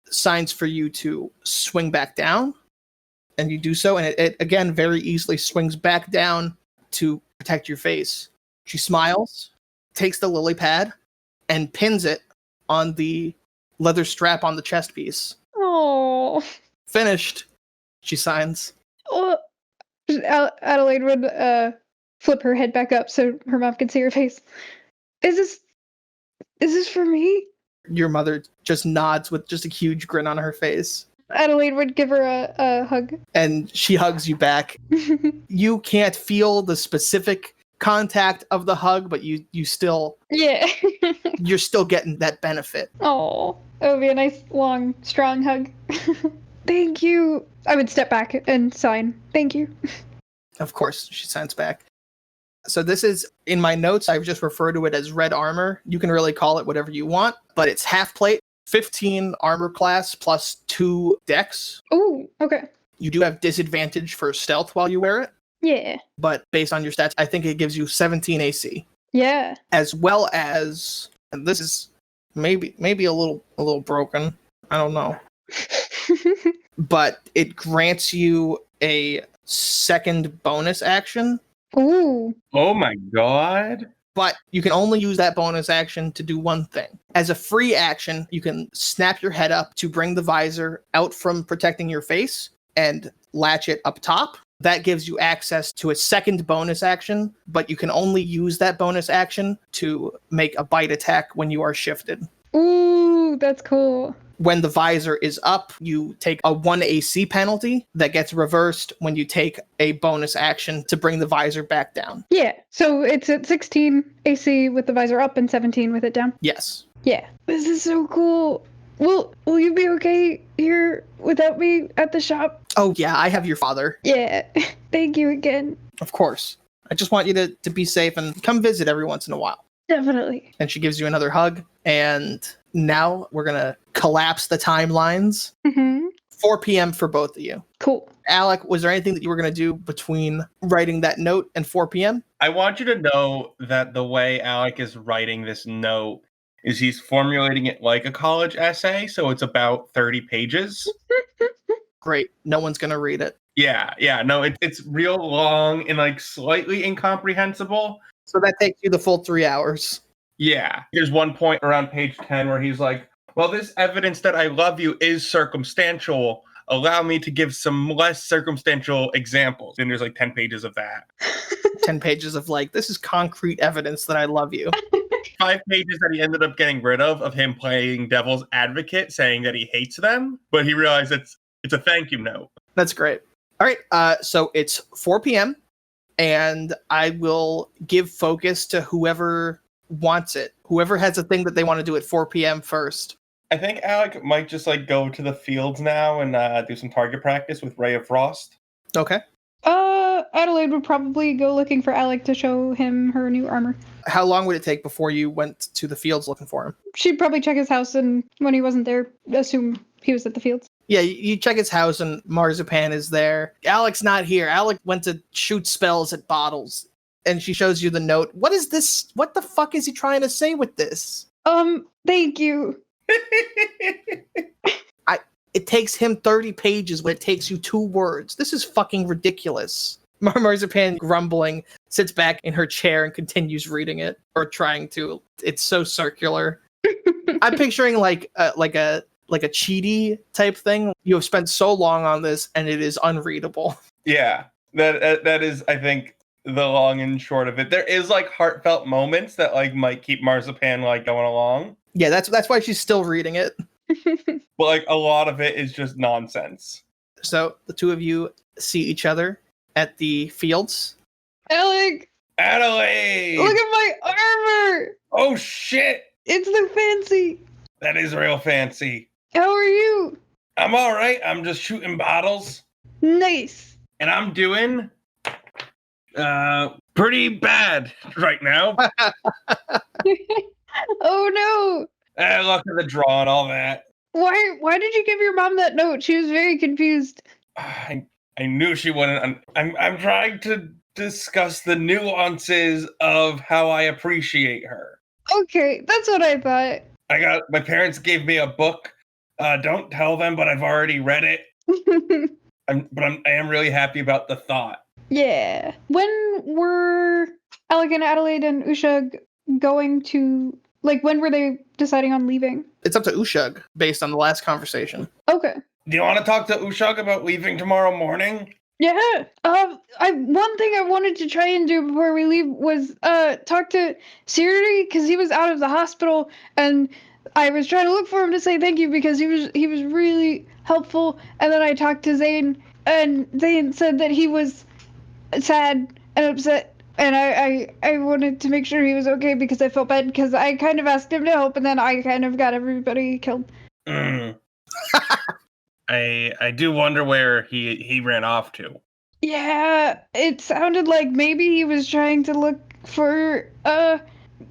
Signs for you to swing back down, and you do so, and it again very easily swings back down to protect your face. She smiles, takes the lily pad, and pins it on the leather strap on the chest piece. Oh. Finished, she signs. Oh. Adelaide would flip her head back up so her mom can see her face. Is this for me? Your mother just nods with just a huge grin on her face. Adelaide would give her a hug. And she hugs you back. You can't feel the specific contact of the hug, but you still Yeah. you're still getting that benefit. Oh, it would be a nice, long, strong hug. Thank you. I would step back and sign. Thank you. Of course, she signs back. So this is, in my notes, I've just referred to it as red armor. You can really call it whatever you want, but it's half plate, 15 armor class plus 2 dex. Oh, okay. You do have disadvantage for stealth while you wear it, Yeah. but based on your stats, I think it gives you 17 AC. Yeah. As well as, and this is maybe a little broken, I don't know, but it grants you a second bonus action. Ooh. Oh my god. But you can only use that bonus action to do one thing. As a free action, you can snap your head up to bring the visor out from protecting your face and latch it up top. That gives you access to a second bonus action, but you can only use that bonus action to make a bite attack when you are shifted. Ooh, that's cool. When the visor is up, you take a 1 AC penalty that gets reversed when you take a bonus action to bring the visor back down. Yeah. So it's at 16 AC with the visor up and 17 with it down. Yes. Yeah. This is so cool. Will you be okay here without me at the shop? Oh, yeah, I have your father. Yeah. Thank you again. Of course. I just want you to be safe and come visit every once in a while. Definitely. And she gives you another hug. And now we're going to collapse the timelines. Mm-hmm. 4 p.m. for both of you. Cool. Alec, was there anything that you were going to do between writing that note and 4 p.m.? I want you to know that the way Alec is writing this note is he's formulating it like a college essay, so it's about 30 pages. Great. No one's going to read it. Yeah, no, it's real long and like slightly incomprehensible. So that takes you the full 3 hours. Yeah. There's one point around page 10 where he's like, well, this evidence that I love you is circumstantial. Allow me to give some less circumstantial examples. And there's like 10 pages of that. 10 pages of like, this is concrete evidence that I love you. 5 pages that he ended up getting rid of him playing devil's advocate, saying that he hates them, but he realized it's a thank you note. That's great. All right, so it's 4 p.m., and I will give focus to whoever wants it. Whoever has a thing that they want to do at 4 p.m. first. I think Alec might just like go to the fields now and do some target practice with Ray of Frost. Okay. Adelaide would probably go looking for Alec to show him her new armor. How long would it take before you went to the fields looking for him? She'd probably check his house, and when he wasn't there, assume he was at the fields. Yeah, you check his house and Marzipan is there. Alec's not here. Alec went to shoot spells at bottles. And she shows you the note. What is this? What the fuck is he trying to say with this? Thank you. It takes him 30 pages when it takes you 2 words. This is fucking ridiculous. Marzipan, grumbling, sits back in her chair and continues reading it, or trying to. It's so circular. I'm picturing like a cheaty type thing. You have spent so long on this, and it is unreadable. Yeah, that is, I think, the long and short of it. There is like heartfelt moments that like might keep Marzipan like going along. Yeah, that's why she's still reading it. But like a lot of it is just nonsense. So the two of you see each other at the fields. Alec! Adelaide! Look at my armor! Oh shit! It's the fancy! That is real fancy. How are you? I'm alright. I'm just shooting bottles. Nice! And I'm doing pretty bad right now. Oh no! Luck of the draw and all that. Why did you give your mom that note? She was very confused. I knew she wouldn't. I'm trying to discuss the nuances of how I appreciate her. Okay, that's what I thought. My parents gave me a book. Don't tell them, but I've already read it. I am really happy about the thought. Yeah. When were Alec and Adelaide and Ushag going to, like, when were they deciding on leaving? It's up to Ushag, based on the last conversation. Okay. Do you want to talk to Ushag about leaving tomorrow morning? Yeah. One thing I wanted to try and do before we leave was talk to Siri, because he was out of the hospital, and I was trying to look for him to say thank you because he was really helpful. And then I talked to Zane, and Zane said that he was sad and upset, and I wanted to make sure he was okay because I felt bad because I kind of asked him to help, and then I kind of got everybody killed. I do wonder where he ran off to. Yeah, it sounded like maybe he was trying to look for a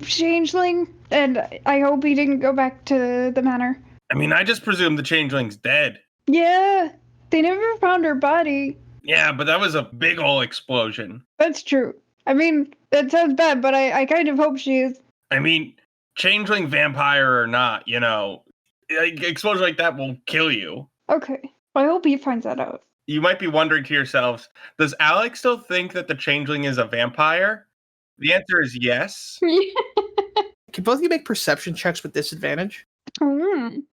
changeling, and I hope he didn't go back to the manor. I mean, I just presume the changeling's dead. Yeah, they never found her body. Yeah, but that was a big ol' explosion. That's true. I mean, that sounds bad, but I kind of hope she is. I mean, changeling, vampire or not, explosion like that will kill you. Okay, I hope he finds that out. You might be wondering to yourselves, does Alec still think that the changeling is a vampire? The answer is yes. Can both of you make perception checks with disadvantage?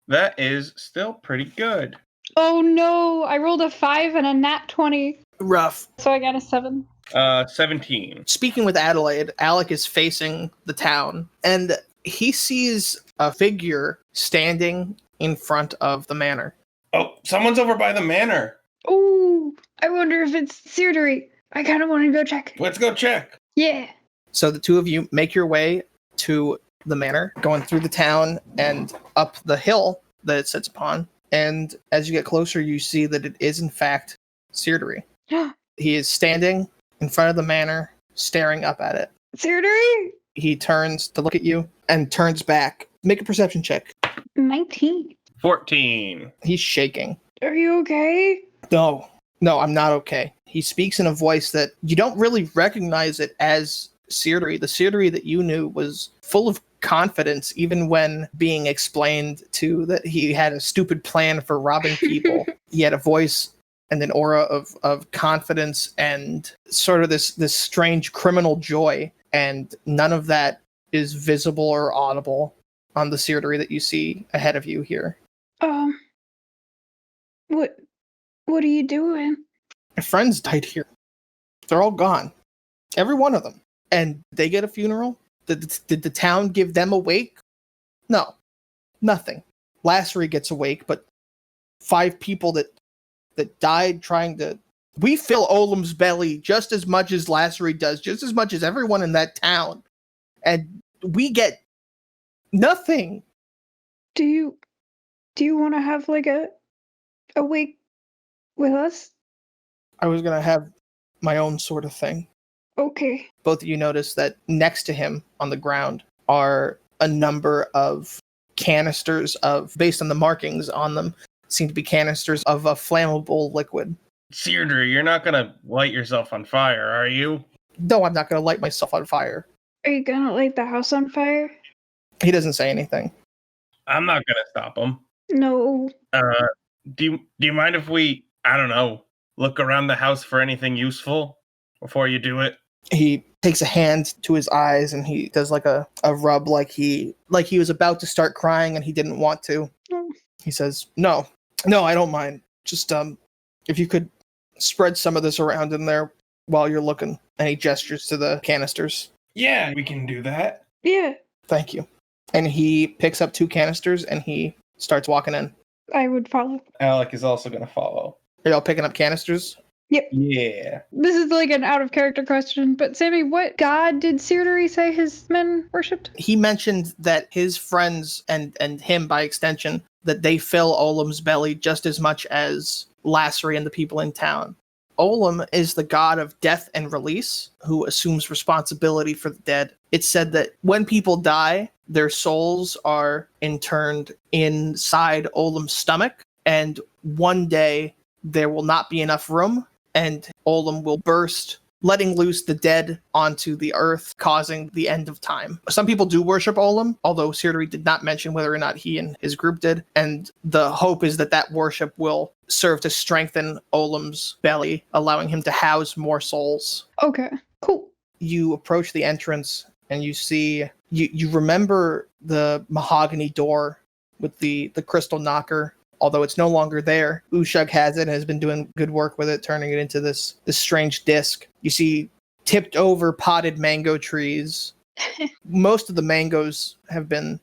That is still pretty good. Oh no, I rolled a 5 and a nat 20. Rough. So I got a 7. 17. Speaking with Adelaide, Alec is facing the town, and he sees a figure standing in front of the manor. Oh, someone's over by the manor. Ooh, I wonder if it's Sirdery. I kind of want to go check. Let's go check. Yeah. So the two of you make your way to the manor, going through the town and up the hill that it sits upon. And as you get closer, you see that it is, in fact, Sirdery. He is standing in front of the manor, staring up at it. Sirdery? He turns to look at you and turns back. Make a perception check. 19. 14. He's shaking. Are you okay? No, I'm not okay. He speaks in a voice that you don't really recognize it as Sirdery. The Sirdery that you knew was full of confidence, even when being explained to that he had a stupid plan for robbing people. He had a voice and an aura of confidence and sort of this strange criminal joy, and none of that is visible or audible on the Sirtari that you see ahead of you here. What are you doing? My friends died here. They're all gone. Every one of them. And they get a funeral? Did the town give them a wake? No. Nothing. Lassery gets a wake, but 5 people that died trying to... We fill Olam's belly just as much as Lassery does, just as much as everyone in that town. And we get nothing. Do you want to have like a wake with us? I was going to have my own sort of thing. Okay. Both of you notice that next to him on the ground are a number of canisters of, based on the markings on them, seem to be canisters of a flammable liquid. Sirtari, you're not gonna light yourself on fire, are you? No, I'm not going to light myself on fire. Are you gonna light the house on fire? He doesn't say anything. I'm not gonna stop him. No. Do you mind if we, I don't know, look around the house for anything useful before you do it? He takes a hand to his eyes and he does like a rub, like he was about to start crying and he didn't want to. Mm. He says, No, I don't mind. Just if you could spread some of this around in there while you're looking. And he gestures to the canisters. Yeah, we can do that. Yeah, Thank you. And he picks up 2 canisters and he starts walking in. I would follow. Alec is also gonna follow. Are y'all picking up canisters? Yeah. This is like an out of character question, but Sammy, what god did Sirtari say his men worshipped? He mentioned that his friends and him by extension, that they fill Olam's belly just as much as Lassery and the people in town. Olam is the god of death and release, who assumes responsibility for the dead. It's said that when people die, their souls are interned inside Olam's stomach, and one day there will not be enough room, and Olam will burst, letting loose the dead onto the earth, causing the end of time. Some people do worship Olam, although Sirtari did not mention whether or not he and his group did, and the hope is that worship will serve to strengthen Olam's belly, allowing him to house more souls. Okay, cool. You approach the entrance, and you see... You remember the mahogany door with the crystal knocker, although it's no longer there. Ushug has it and has been doing good work with it, turning it into this strange disc. You see tipped over potted mango trees. Most of the mangoes have been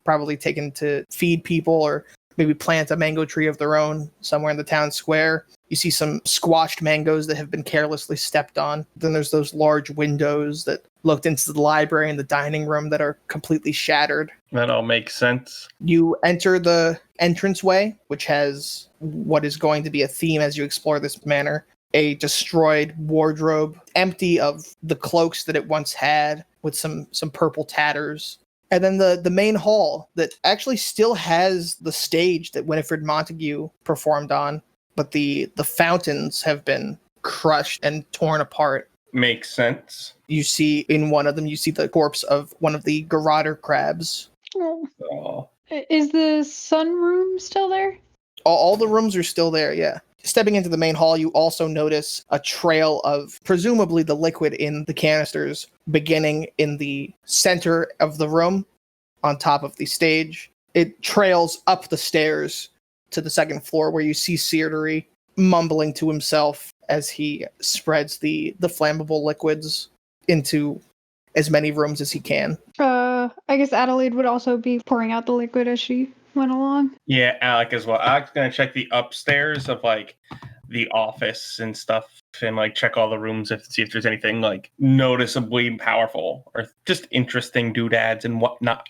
probably taken to feed people or maybe plant a mango tree of their own somewhere in the town square. You see some squashed mangoes that have been carelessly stepped on. Then there's those large windows that looked into the library and the dining room that are completely shattered. That all makes sense. You enter the entranceway, which has what is going to be a theme as you explore this manor. A destroyed wardrobe, empty of the cloaks that it once had, with some purple tatters. And then the main hall that actually still has the stage that Winifred Montague performed on, but the fountains have been crushed and torn apart. Makes sense. You see in one of them, you see the corpse of one of the garroter crabs. Oh. Oh. Is the sunroom still there? All the rooms are still there, yeah. Stepping into the main hall, you also notice a trail of presumably the liquid in the canisters beginning in the center of the room on top of the stage. It trails up the stairs to the second floor where you see Sirtari mumbling to himself as he spreads the flammable liquids into as many rooms as he can. I guess Adelaide would also be pouring out the liquid as she went along. Yeah, Alec as well. Alec's gonna check the upstairs of like the office and stuff and like check all the rooms to see if there's anything like noticeably powerful or just interesting doodads and whatnot.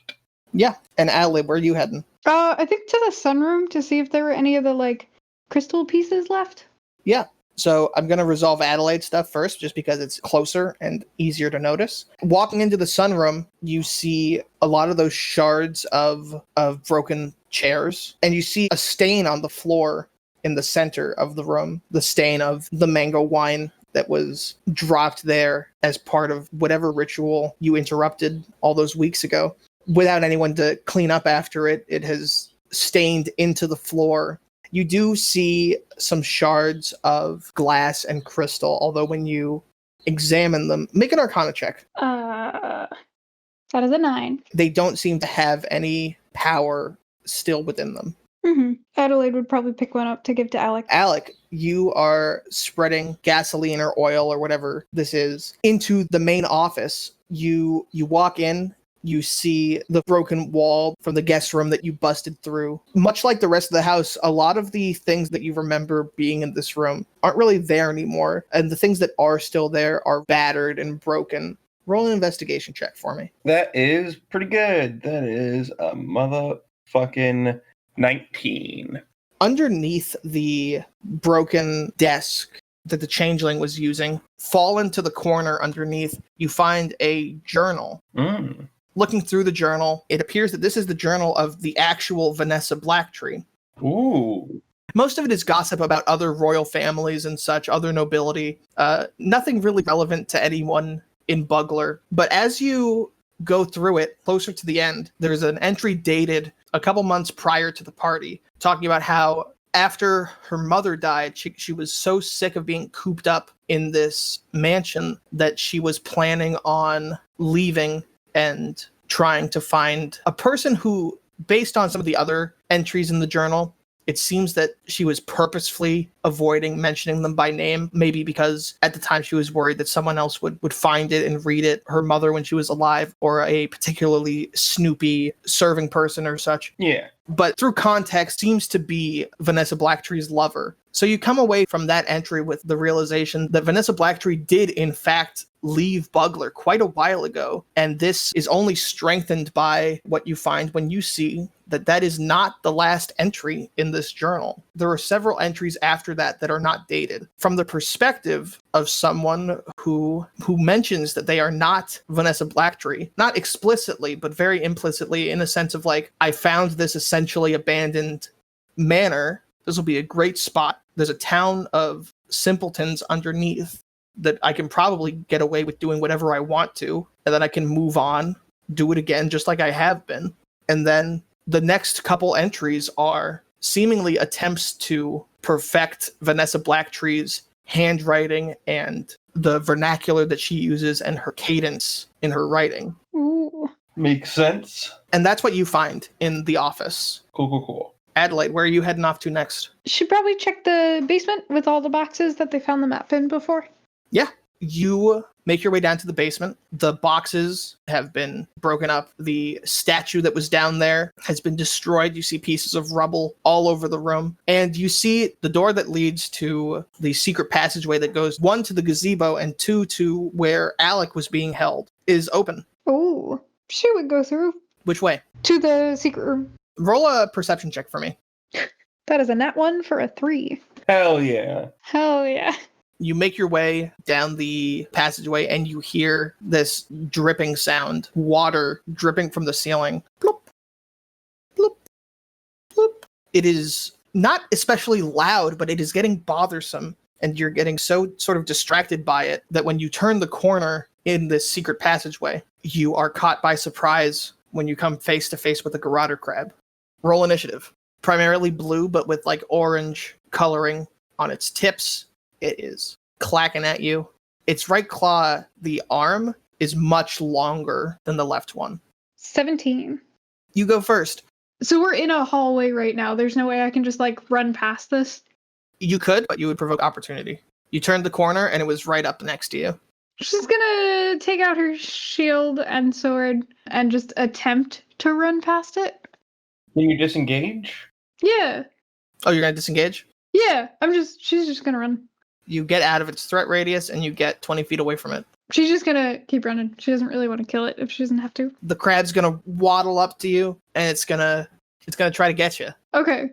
Yeah, and Adelaide, where are you heading? I think to the sunroom to see if there were any of the like crystal pieces left. Yeah. So I'm going to resolve Adelaide stuff first, just because it's closer and easier to notice. Walking into the sunroom, you see a lot of those shards of broken chairs, and you see a stain on the floor in the center of the room, the stain of the mango wine that was dropped there as part of whatever ritual you interrupted all those weeks ago. Without anyone to clean up after it, it has stained into the floor You do see some shards of glass and crystal, although when you examine them, make an Arcana check. That is a 9. They don't seem to have any power still within them. Mm-hmm. Adelaide would probably pick one up to give to Alec. Alec, you are spreading gasoline or oil or whatever this is into the main office. You walk in, you see the broken wall from the guest room that you busted through. Much like the rest of the house, a lot of the things that you remember being in this room aren't really there anymore. And the things that are still there are battered and broken. Roll an investigation check for me. That is pretty good. That is a motherfucking 19. Underneath the broken desk that the changeling was using, fall into the corner underneath, you find a journal. Looking through the journal, it appears that this is the journal of the actual Vanessa Blacktree. Ooh. Most of it is gossip about other royal families and such, other nobility. Nothing really relevant to anyone in Buggler. But as you go through it, closer to the end, there's an entry dated a couple months prior to the party, talking about how after her mother died, she was so sick of being cooped up in this mansion that she was planning on leaving and trying to find a person who, based on some of the other entries in the journal, it seems that she was purposefully avoiding mentioning them by name, maybe because at the time she was worried that someone else would find it and read it, her mother when she was alive, or a particularly snoopy serving person or such. Yeah. But through context, seems to be Vanessa Blacktree's lover. So you come away from that entry with the realization that Vanessa Blacktree did, in fact, leave Buggler quite a while ago. And this is only strengthened by what you find when you see that is not the last entry in this journal. There are several entries after that are not dated. From the perspective of someone who mentions that they are not Vanessa Blacktree, not explicitly, but very implicitly, in a sense of like, I found this essentially abandoned manor. This will be a great spot. There's a town of simpletons underneath that I can probably get away with doing whatever I want to, and then I can move on, do it again just like I have been. And then the next couple entries are seemingly attempts to perfect Vanessa Blacktree's handwriting and the vernacular that she uses and her cadence in her writing. Ooh. Makes sense. And that's what you find in the office. Cool. Adelaide, where are you heading off to next? Should probably check the basement with all the boxes that they found the map in before. Yeah. You make your way down to the basement. The boxes have been broken up. The statue that was down there has been destroyed. You see pieces of rubble all over the room. And you see the door that leads to the secret passageway that goes, 1, to the gazebo, and 2, to where Alec was being held, is open. Oh, she would go through. Which way? To the secret room. Roll a perception check for me. That is a nat 1 for a 3. Hell yeah. Hell yeah. You make your way down the passageway and you hear this dripping sound, water dripping from the ceiling. Bloop, bloop, bloop. It is not especially loud, but it is getting bothersome, and you're getting so sort of distracted by it that when you turn the corner in this secret passageway, you are caught by surprise when you come face to face with a garroter crab. Roll initiative. Primarily blue, but with like orange coloring on its tips. It is clacking at you. Its right claw, the arm, is much longer than the left one. 17. You go first. So we're in a hallway right now. There's no way I can just like run past this. You could, but you would provoke opportunity. You turned the corner and it was right up next to you. She's gonna take out her shield and sword and just attempt to run past it. Can you disengage? Yeah. Oh, you're going to disengage? Yeah. She's just gonna run. You get out of its threat radius and you get 20 feet away from it. She's just gonna keep running. She doesn't really want to kill it if she doesn't have to. The crab's going to waddle up to you and it's going to try to get you. Okay.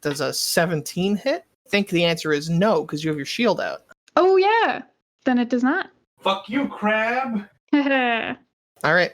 Does a 17 hit? I think the answer is no, because you have your shield out. Oh yeah. Then it does not. Fuck you, crab. I'm All right.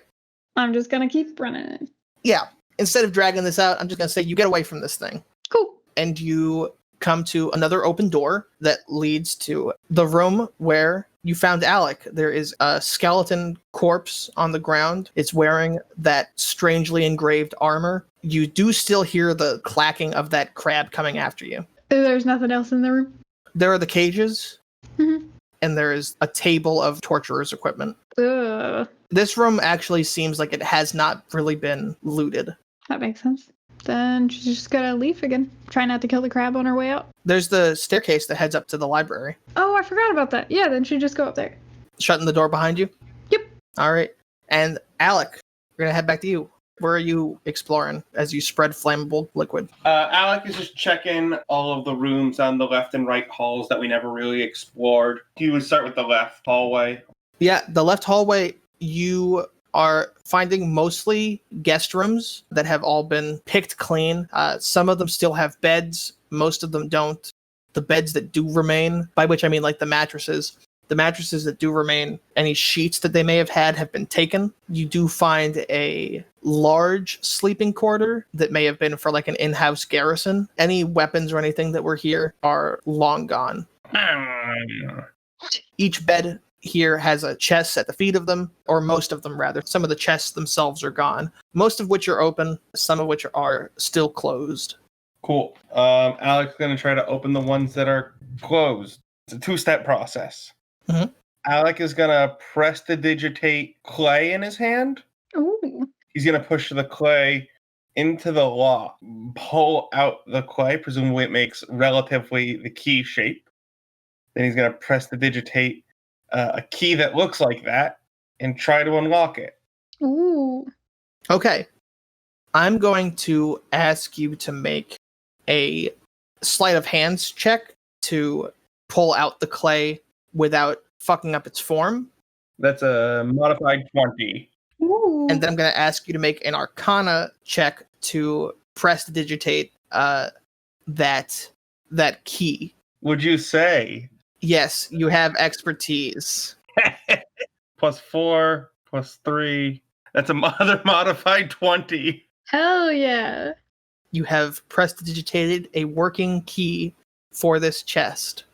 just gonna keep running. Yeah. Instead of dragging this out, I'm just going to say you get away from this thing. Cool. And you come to another open door that leads to the room where You found Alec. There is a skeleton corpse on the ground. It's wearing that strangely engraved armor. You do still hear the clacking of that crab coming after you. There's nothing else in the room. There are the cages, Mhm. and there is a table of torturer's equipment. Ugh, This room actually seems like it has not really been looted. that makes sense. Then she's just gotta leave again. Try not to kill the crab on her way out. There's the staircase that heads up to the library. Oh, I forgot about that. Yeah, then she just go up there. Shutting the door behind you? Yep. All right. And Alec, we're going to head back to you. Where are you exploring as you spread flammable liquid? Alec is just checking all of the rooms on the left and right halls that we never really explored. He would start with the left hallway. Yeah, the left hallway, you are finding mostly guest rooms that have all been picked clean. Some of them still have beds. Most of them don't. The beds that do remain, by which I mean like the mattresses that do remain, any sheets that they may have been taken. You do find a large sleeping quarter that may have been for like an in-house garrison. Any weapons or anything that were here are long gone. Each bed here has a chest at the feet of them, or most of them rather. Some of the chests themselves are gone, most of which are open, some of which are still closed. Cool. Alec's going to try to open the ones that are closed. It's a two-step process. Mhm. Alec is going to prestidigitate clay in his hand. Ooh. He's going to push the clay into the lock, pull out the clay. Presumably it makes relatively the key shape. Then he's going to prestidigitate a key that looks like that and try to unlock it. Ooh. Okay. I'm going to ask you to make a sleight of hands check to pull out the clay without fucking up its form. That's a modified 20. Ooh. And then I'm going to ask you to make an arcana check to prestidigitate that key. Would you say? Yes, you have expertise. +4, +3. That's another modified 20. Hell yeah. You have prestidigitated a working key for this chest.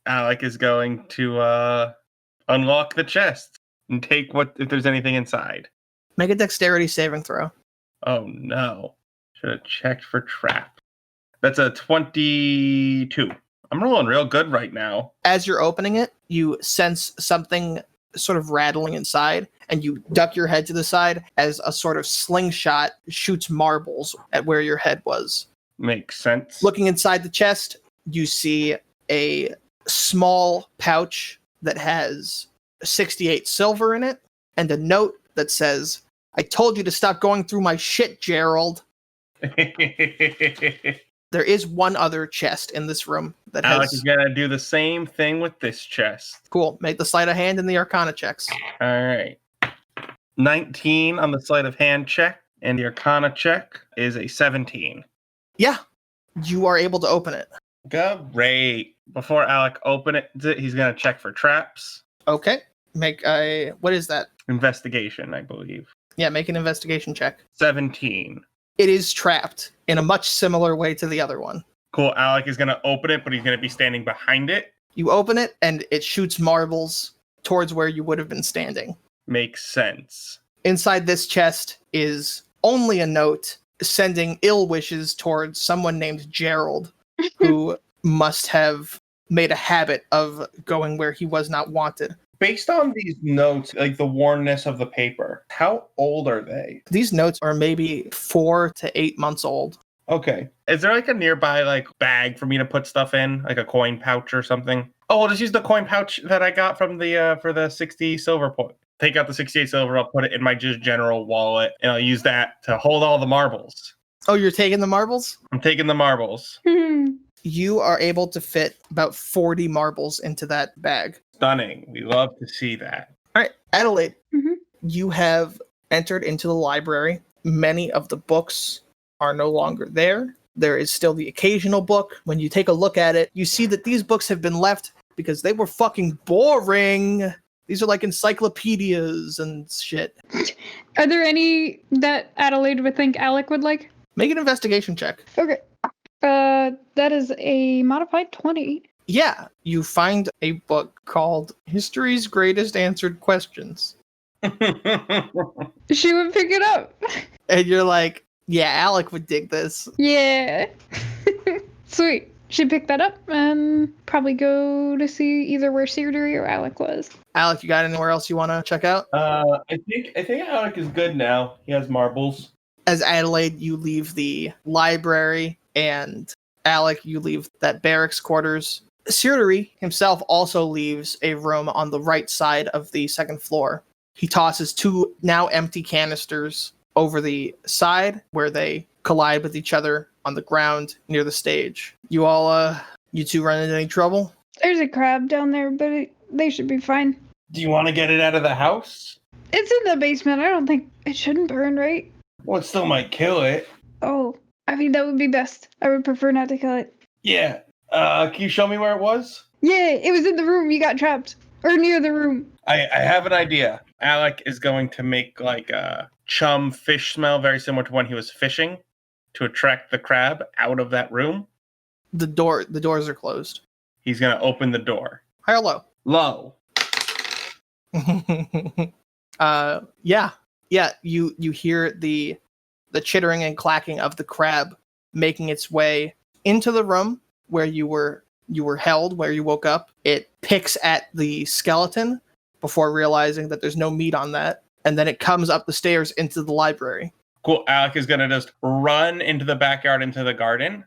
Alec is going to unlock the chest and take if there's anything inside. Make a dexterity saving throw. Oh no. Should have checked for trap. That's a 22. I'm rolling real good right now. As you're opening it, you sense something sort of rattling inside, and you duck your head to the side as a sort of slingshot shoots marbles at where your head was. Makes sense. Looking inside the chest, you see a small pouch that has 68 silver in it, and a note that says, "I told you to stop going through my shit, Gerald." There is one other chest in this room that Alec has... is going to do the same thing with this chest. Cool. Make the sleight of hand and the arcana checks. All right. 19 on the sleight of hand check, and the arcana check is a 17. Yeah, you are able to open it. Great. Before Alec opens it, he's going to check for traps. Okay. Make a... What is that? Investigation, I believe. Yeah, make an investigation check. 17. It is trapped in a much similar way to the other one. Cool. Alec is going to open it, but he's going to be standing behind it. You open it, and it shoots marbles towards where you would have been standing. Makes sense. Inside this chest is only a note sending ill wishes towards someone named Gerald, who must have made a habit of going where he was not wanted. Based on these notes, like the wornness of the paper, how old are they? These notes are maybe 4 to 8 months old. Okay. Is there like a nearby like bag for me to put stuff in, like a coin pouch or something? Oh, I'll just use the coin pouch that I got from the for the 60 silver point. Take out the 68 silver, I'll put it in my just general wallet, and I'll use that to hold all the marbles. Oh, you're taking the marbles? I'm taking the marbles. You are able to fit about 40 marbles into that bag. Stunning. We love to see that. All right, Adelaide, Mhm. you have entered into the library. Many of the books are no longer there. There is still the occasional book. When you take a look at it, you see that these books have been left because they were fucking boring. These are like encyclopedias and shit. Are there any that Adelaide would think Alec would like? Make an investigation check. Okay. That is a modified 20. Yeah, you find a book called History's Greatest Answered Questions. She would pick it up. And you're like, yeah, Alec would dig this. Yeah. Sweet. She picked that up and probably go to see either where Sirdery or Alec was. Alec, you got anywhere else you want to check out? I think Alec is good now. He has marbles. As Adelaide, you leave the library, and Alec, you leave that barracks quarters. Sirdery himself also leaves a room on the right side of the second floor. He tosses 2 now empty canisters over the side where they collide with each other on the ground near the stage. You all, you two run into any trouble? There's a crab down there, but they should be fine. Do you want to get it out of the house? It's in the basement. I don't think it shouldn't burn, right? Well, it still might kill it. Oh, I mean, that would be best. I would prefer not to kill it. Yeah. Can you show me where it was? Yeah, it was in the room. You got trapped. Or near the room. I have an idea. Alec is going to make like a chum fish smell very similar to when he was fishing to attract the crab out of that room. The doors are closed. He's going to open the door. High or low? Low. Yeah. You hear the chittering and clacking of the crab making its way into the room where you were held, where you woke up. It picks at the skeleton before realizing that there's no meat on that, and then it comes up the stairs into the library. Cool. Alec is going to just run into the backyard, into the garden,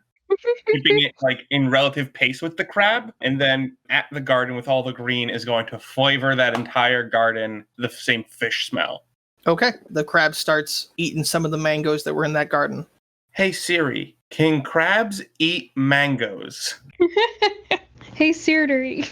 keeping it like in relative pace with the crab, and then at the garden with all the green is going to flavor that entire garden the same fish smell. Okay. The crab starts eating some of the mangoes that were in that garden. Hey Siri, can crabs eat mangoes? Hey, Sirdery.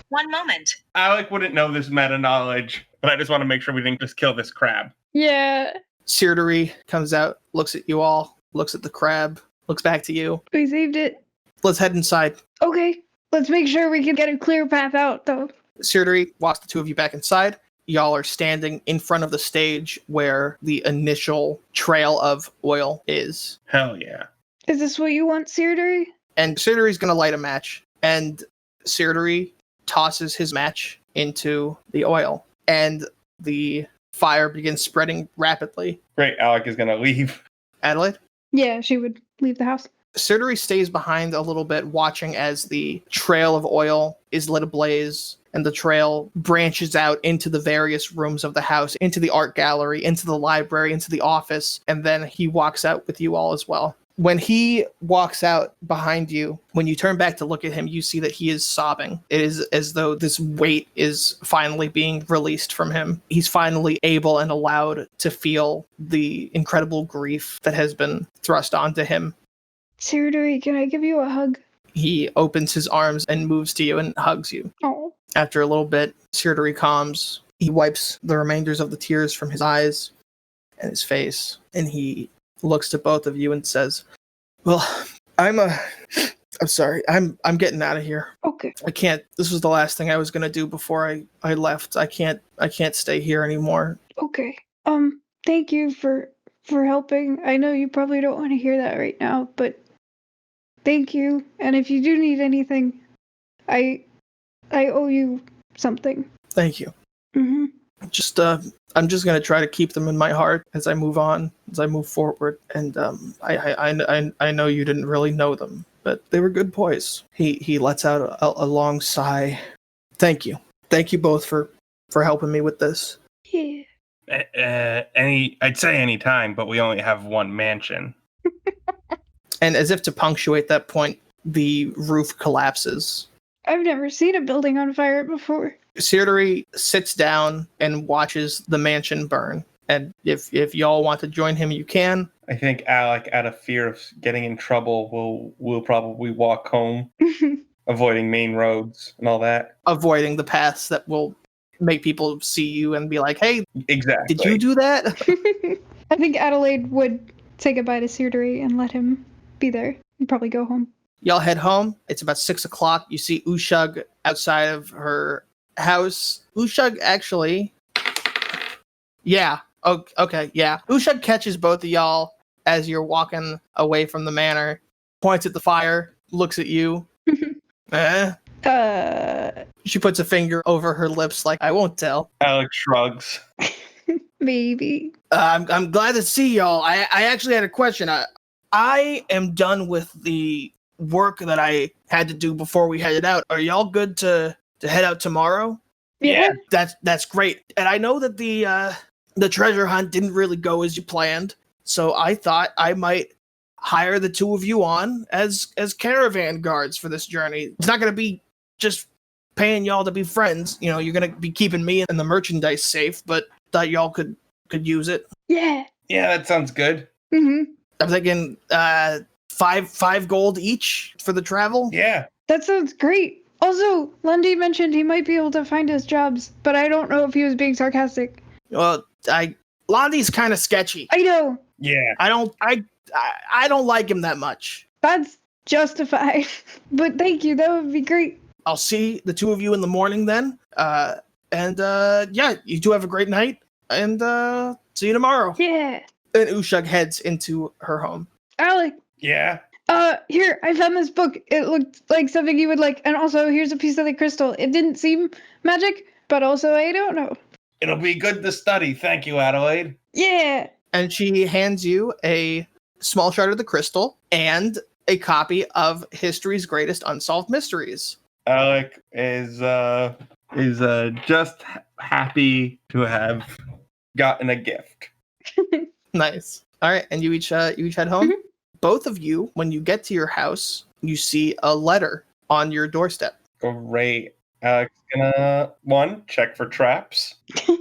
1 moment. Alec wouldn't know this meta knowledge, but I just want to make sure we didn't just kill this crab. Yeah, Sirdery comes out, looks at you all, looks at the crab, looks back to you. we saved it. Let's head inside. Okay, let's make sure we can get a clear path out, though. Sirdery walks the two of you back inside. Y'all are standing in front of the stage where the initial trail of oil is. Hell yeah. Is this what you want, Sirdery? And Sirdery's going to light a match. And Sirdery tosses his match into the oil. And the fire begins spreading rapidly. Great, Alec is going to leave. Adelaide? Yeah, she would leave the house. Sirdery stays behind a little bit, watching as the trail of oil is lit ablaze, and the trail branches out into the various rooms of the house, into the art gallery, into the library, into the office, and then he walks out with you all as well. When he walks out behind you, when you turn back to look at him, you see that he is sobbing. It is as though this weight is finally being released from him. He's finally able and allowed to feel the incredible grief that has been thrust onto him. Sirdery, can I give you a hug? He opens his arms and moves to you and hugs you. Oh. After a little bit, Sirdery calms. He wipes the remainders of the tears from his eyes and his face, and he looks to both of you and says, "Well, I'm sorry. I'm getting out of here. Okay. I can't. This was the last thing I was gonna do before I left. I can't stay here anymore." Okay. Thank you for helping. I know you probably don't want to hear that right now, but thank you. And if you do need anything, I owe you something. Thank you. Mm-hmm. Just I'm just gonna try to keep them in my heart as I move on, as I move forward. And I know you didn't really know them, but they were good boys. He lets out a long sigh. Thank you both for helping me with this. Yeah. I'd say any time, but we only have one mansion. And as if to punctuate that point, the roof collapses. I've never seen a building on fire before. Sirdery sits down and watches the mansion burn. And if y'all want to join him, you can. I think Alec, out of fear of getting in trouble, will probably walk home, avoiding main roads and all that. Avoiding the paths that will make people see you and be like, "Hey, Exactly. did you do that?" I think Adelaide would say goodbye to Sirdery and let him be there and probably go home. Y'all head home. It's about 6 o'clock. You see Ushug outside of her house. Ushug actually... Yeah. Oh, okay, yeah. Ushug catches both of y'all as you're walking away from the manor, points at the fire, looks at you, She puts a finger over her lips like, I won't tell. Alec shrugs. Maybe. I'm glad to see y'all. I actually had a question. I am done with the work that I had to do before we headed out. Are y'all good to head out tomorrow? Yeah. That's great. And I know that the treasure hunt didn't really go as you planned, so I thought I might hire the two of you on as caravan guards for this journey. It's not going to be just paying y'all to be friends. You know, you're going to be keeping me and the merchandise safe, but thought y'all could use it. Yeah. Yeah, that sounds good. Mm-hmm. I'm thinking five gold each for the travel. Yeah. That sounds great. Also, Lundy mentioned he might be able to find us jobs, but I don't know if he was being sarcastic. Well, Londy's kind of sketchy. I know. Yeah. I don't like him that much. That's justified. But thank you. That would be great. I'll see the two of you in the morning then. Yeah, you two have a great night, and see you tomorrow. Yeah. And Ushug heads into her home. Alec. Yeah. Here, I found this book. It looked like something you would like. And also, here's a piece of the crystal. It didn't seem magic, but also I don't know. It'll be good to study. Thank you, Adelaide. Yeah. And she hands you a small shard of the crystal and a copy of History's Greatest Unsolved Mysteries. Alec is just happy to have gotten a gift. Nice. All right, and you each head home. Mhm. Both of you, when you get to your house, you see a letter on your doorstep. Great. Alec's gonna check for traps. All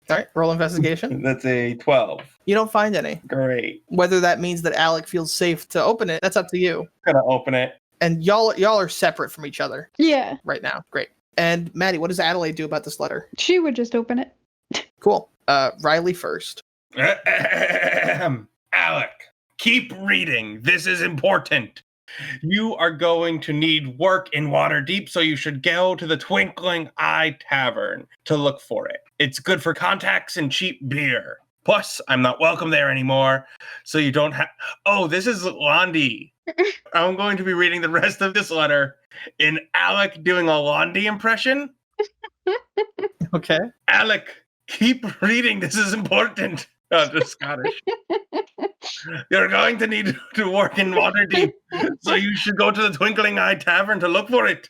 right, roll investigation. That's a 12. You don't find any. Great. Whether that means that Alec feels safe to open it, that's up to you. Gonna open it. And y'all are separate from each other Yeah. right now. Great. And Maddie, what does Adelaide do about this letter? She would just open it. Cool. Riley first. Alec, keep reading. This is important. You are going to need work in Waterdeep, so you should go to the Twinkling Eye Tavern to look for it. It's good for contacts and cheap beer. Plus, I'm not welcome there anymore, so you don't have... Oh, this is Londi. I'm going to be reading the rest of this letter in Alec doing a Londi impression. Okay. Alec, keep reading. This is important. Oh, just Scottish. You're going to need to work in Waterdeep, so you should go to the Twinkling Eye Tavern to look for it.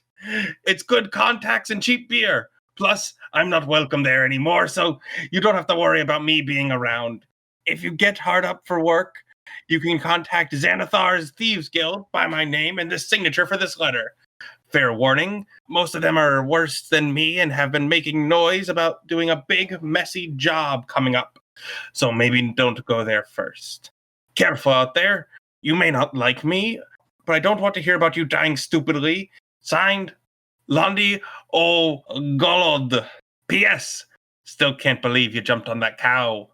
It's good contacts and cheap beer. Plus, I'm not welcome there anymore, so you don't have to worry about me being around. If you get hard up for work, you can contact Xanathar's Thieves Guild by my name and the signature for this letter. Fair warning, most of them are worse than me and have been making noise about doing a big, messy job coming up. So maybe don't go there first. Careful out there. You may not like me, but I don't want to hear about you dying stupidly. Signed, Londi O'Golod. P.S. Still can't believe you jumped on that cow.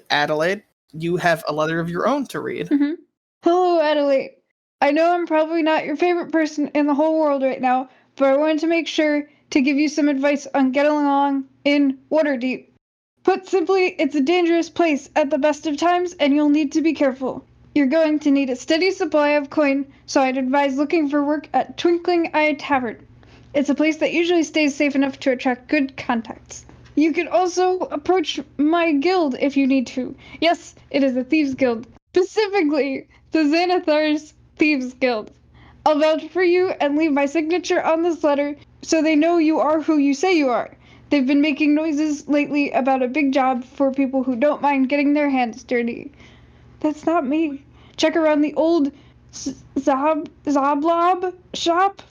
Adelaide, you have a letter of your own to read. Mm-hmm. Hello, Adelaide. I know I'm probably not your favorite person in the whole world right now, but I wanted to make sure to give you some advice on getting along in Waterdeep. Put simply, it's a dangerous place at the best of times, and you'll need to be careful. You're going to need a steady supply of coin, so I'd advise looking for work at Twinkling Eye Tavern. It's a place that usually stays safe enough to attract good contacts. You could also approach my guild if you need to. Yes, it is a thieves guild. Specifically, the Xanathar's Thieves Guild. I'll vouch for you and leave my signature on this letter so they know you are who you say you are. They've been making noises lately about a big job for people who don't mind getting their hands dirty. That's not me. Check around the old Zablob shop.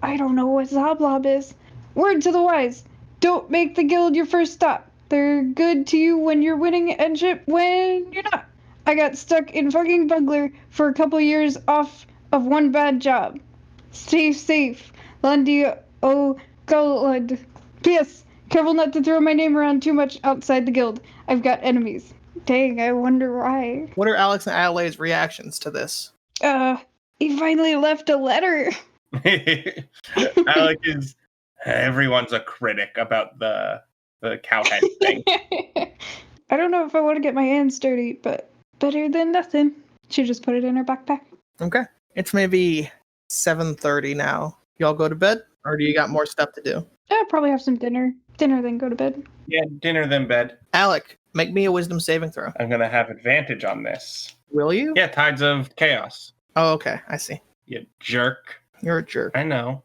I don't know what Zablob is. Word to the wise. Don't make the guild your first stop. They're good to you when you're winning and shit when you're not. I got stuck in fucking Buggler for a couple years off of one bad job. Stay safe. Lundy O'Golod. P.S. Careful not to throw my name around too much outside the guild. I've got enemies. Dang, I wonder why. What are Alex and Adelaide's reactions to this? He finally left a letter. Alec is... Everyone's a critic about the cowhead thing. I don't know if I want to get my hands dirty, but better than nothing. She just put it in her backpack. Okay. It's maybe 7:30 now. Y'all go to bed? Or do you got more stuff to do? I'll probably have some dinner. Dinner, then go to bed. Yeah, dinner then bed. Alec, make me a wisdom saving throw. I'm gonna have advantage on this. Will you? Yeah, Tides of Chaos. Oh, okay. I see. You jerk. You're a jerk. I know.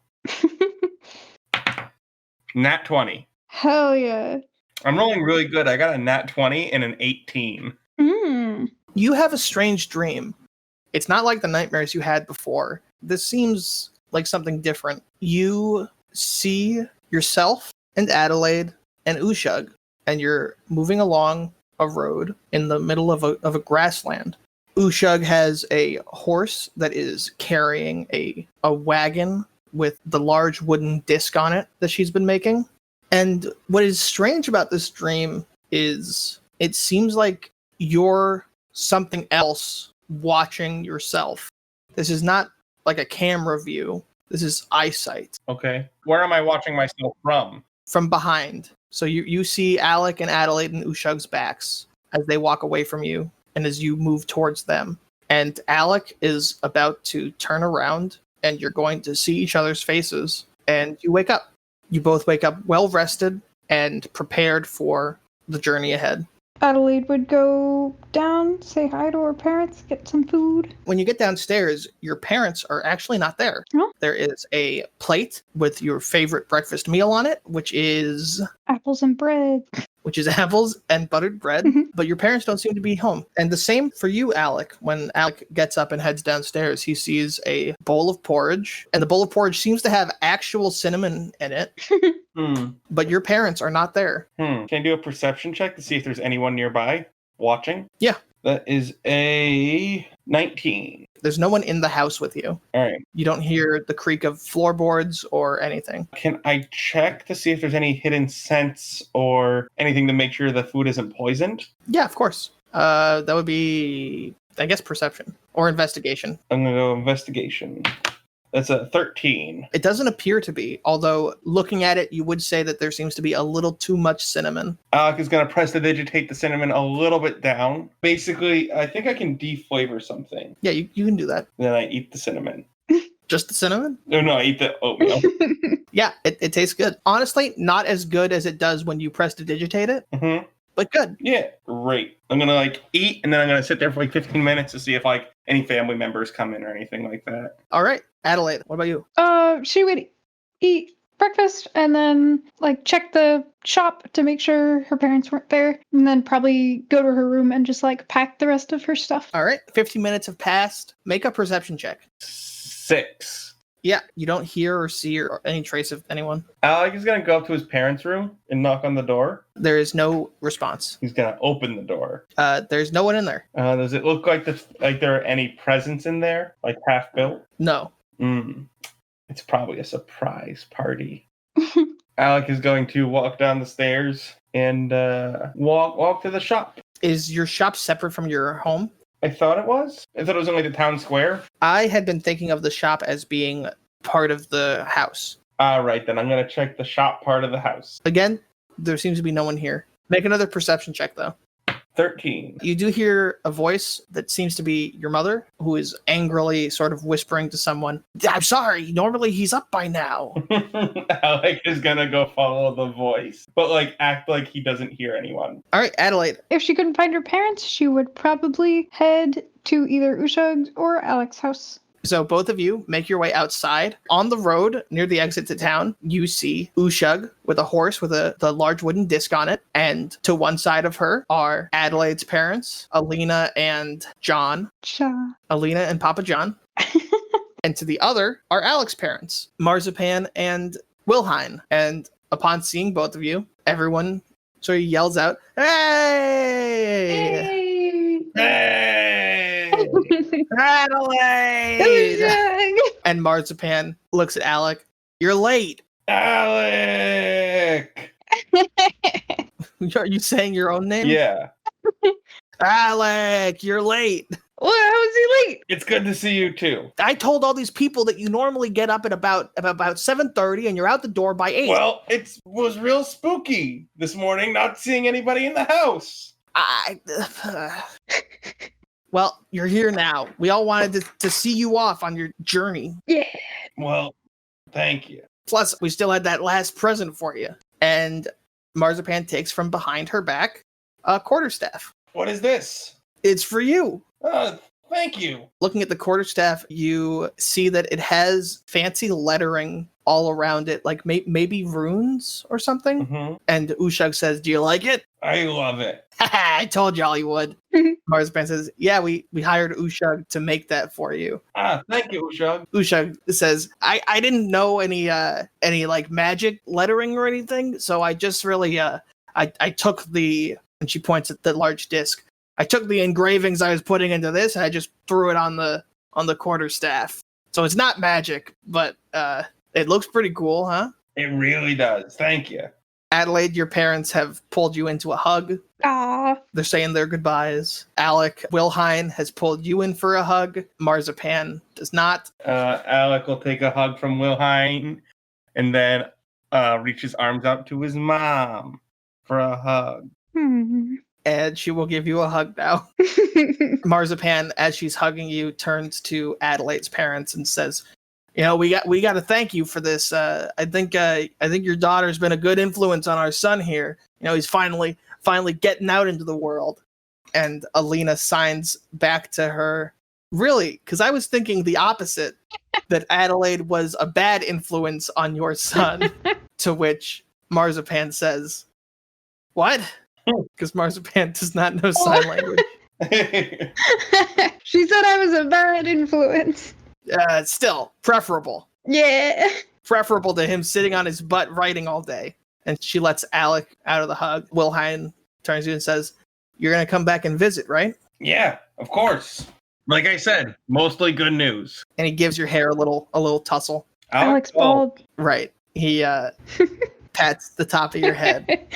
Nat 20. Hell yeah. I'm rolling really good. I got a nat 20 and an 18. You have a strange dream. It's not like the nightmares you had before. This seems like something different. You see yourself and Adelaide and Ushug, and you're moving along a road in the middle of a grassland. Ushug has a horse that is carrying a wagon with the large wooden disc on it that she's been making. And what is strange about this dream is it seems like you're something else watching yourself. This is not like a camera view. This is eyesight. Okay. Where am I watching myself from? From behind. So you see Alec and Adelaide and Ushug's backs as they walk away from you and as you move towards them. And Alec is about to turn around and you're going to see each other's faces and you wake up. You both wake up well rested and prepared for the journey ahead. Adelaide would go down, say hi to her parents, get some food. When you get downstairs, your parents are actually not there. Oh. There is a plate with your favorite breakfast meal on it, which is Apples and bread. apples and buttered bread, Mhm. but your parents don't seem to be home. And the same for you, Alec. When Alec gets up and heads downstairs, he sees a bowl of porridge, and the bowl of porridge seems to have actual cinnamon in it, but your parents are not there. Can I do a perception check to see if there's anyone nearby watching? Yeah. That is a 19. There's no one in the house with you. All right. You don't hear the creak of floorboards or anything. Can I check to see if there's any hidden scents or anything to make sure the food isn't poisoned? Yeah, of course. That would be, I guess, perception or investigation. I'm going to go investigation. That's a 13. It doesn't appear to be, although looking at it, you would say that there seems to be a little too much cinnamon. Alec is going to press to digitate the cinnamon a little bit down. Basically, I think I can deflavor something. Yeah, you can do that. Then I eat the cinnamon. Just the cinnamon? No, I eat the oatmeal. Yeah, it tastes good. Honestly, not as good as it does when you press to digitate it, Mm-hmm. but good. Yeah, great. I'm going to eat, and then I'm going to sit there for 15 minutes to see if any family members come in or anything like that. All right, Adelaide, what about you? She would eat breakfast and then check the shop to make sure her parents weren't there, and then probably go to her room and just pack the rest of her stuff. All right, 15 minutes have passed. Make a perception check. 6. Yeah, you don't hear or see or any trace of anyone. Alec is going to go up to his parents' room and knock on the door. There is no response. He's going to open the door. There's no one in there. Does it look like there are any presents in there, half built? No. It's probably a surprise party. Alec is going to walk down the stairs and walk to the shop. Is your shop separate from your home? I thought it was. I thought it was only the town square. I had been thinking of the shop as being part of the house. All right, then I'm going to check the shop part of the house. Again, there seems to be no one here. Make another perception check, though. 13. You do hear a voice that seems to be your mother, who is angrily sort of whispering to someone, "I'm sorry, normally he's up by now." Alec is going to go follow the voice, but act like he doesn't hear anyone. All right, Adelaide. If she couldn't find her parents, she would probably head to either Ushug's or Alec's house. So both of you make your way outside. On the road near the exit to town, you see Ushug with a horse with the large wooden disc on it. And to one side of her are Adelaide's parents, Alina and John. Cha. Alina and Papa John. And to the other are Alec's parents, Marzipan and Wilhine. And upon seeing both of you, everyone sort of yells out, "Hey! Hey! Adelaide!" And Marzipan looks at Alec. "You're late." Alec! Are you saying your own name? Yeah. Alec, you're late. Well, how is he late? It's good to see you too. I told all these people that you normally get up at about 7:30 and you're out the door by 8. Well, it was real spooky this morning, not seeing anybody in the house. Well, you're here now. We all wanted to see you off on your journey. Yeah. Well, thank you. Plus, we still had that last present for you. And Marzipan takes from behind her back a quarterstaff. What is this? It's for you. Thank you. Looking at the quarterstaff, you see that it has fancy lettering all around it, like maybe runes or something. Mm-hmm. And Ushag says, "Do you like it?" I love it. I told y'all you would. Marzipan says, "Yeah, we hired Ushag to make that for you." Thank you, Ushag. Ushag says, I didn't know any like magic lettering or anything, so I just really I took and she points at the large disc. I took the engravings I was putting into this and I just threw it on the quarterstaff. So it's not magic, but it looks pretty cool, huh? It really does. Thank you. Adelaide, your parents have pulled you into a hug. Aw. They're saying their goodbyes. Alec, Wilhine has pulled you in for a hug. Marzipan does not. Alec will take a hug from Wilhine and then reach his arms out to his mom for a hug. And she will give you a hug now. Marzipan, as she's hugging you, turns to Adelaide's parents and says, "You know, we got to thank you for this. I think your daughter's been a good influence on our son here. You know, he's finally getting out into the world." And Alina signs back to her, "Really? Because I was thinking the opposite, that Adelaide was a bad influence on your son." To which Marzipan says, "What?" Because Marzipan does not know sign language. She said I was a bad influence. Still, preferable. Yeah. Preferable to him sitting on his butt writing all day. And she lets Alec out of the hug. Wilhine turns to you and says, "You're going to come back and visit, right?" Yeah, of course. Like I said, mostly good news. And he gives your hair a little tussle. Alex bald. Right. He pats the top of your head.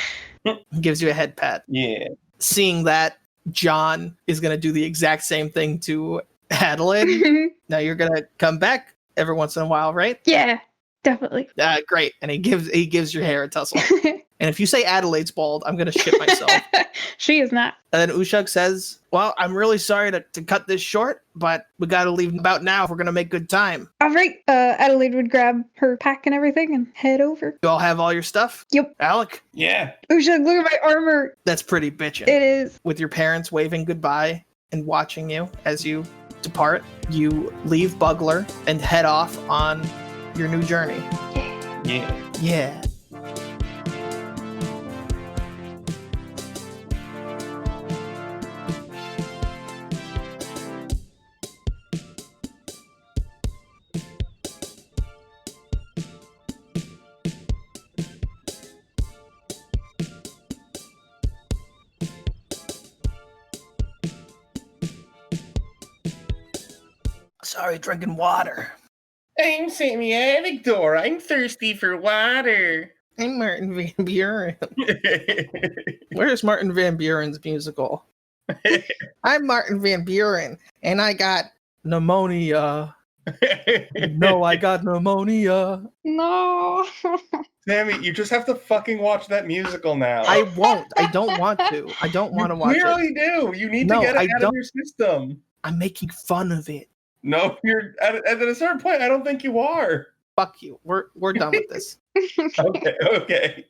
Gives you a head pat. Yeah. Seeing that, John is going to do the exact same thing to Adelaide. Now you're going to come back every once in a while, right? Yeah, definitely. Great. And he gives your hair a tussle. And if you say Adelaide's bald, I'm going to shit myself. She is not. And then Ushag says, "Well, I'm really sorry to cut this short, but we got to leave about now if we're going to make good time." All right. Adelaide would grab her pack and everything and head over. You all have all your stuff? Yep. Alec? Yeah. Ushag, look at my armor. That's pretty bitchin'. It is. With your parents waving goodbye and watching you as you depart, you leave Buggler and head off on your new journey. Yeah. Yeah. Sorry, drinking water. I'm Sammy Alec-Dor. I'm thirsty for water. I'm Martin Van Buren. Where's Martin Van Buren's musical? I'm Martin Van Buren, and I got pneumonia. No, I got pneumonia. No. Sammy, you just have to fucking watch that musical now. I won't. I don't want to. I don't want to watch You it. really do. You need No, to get it I out don't. of your system. I'm making fun of it. No, you're at a certain point. I don't think you are. Fuck you. We're done with this. Okay.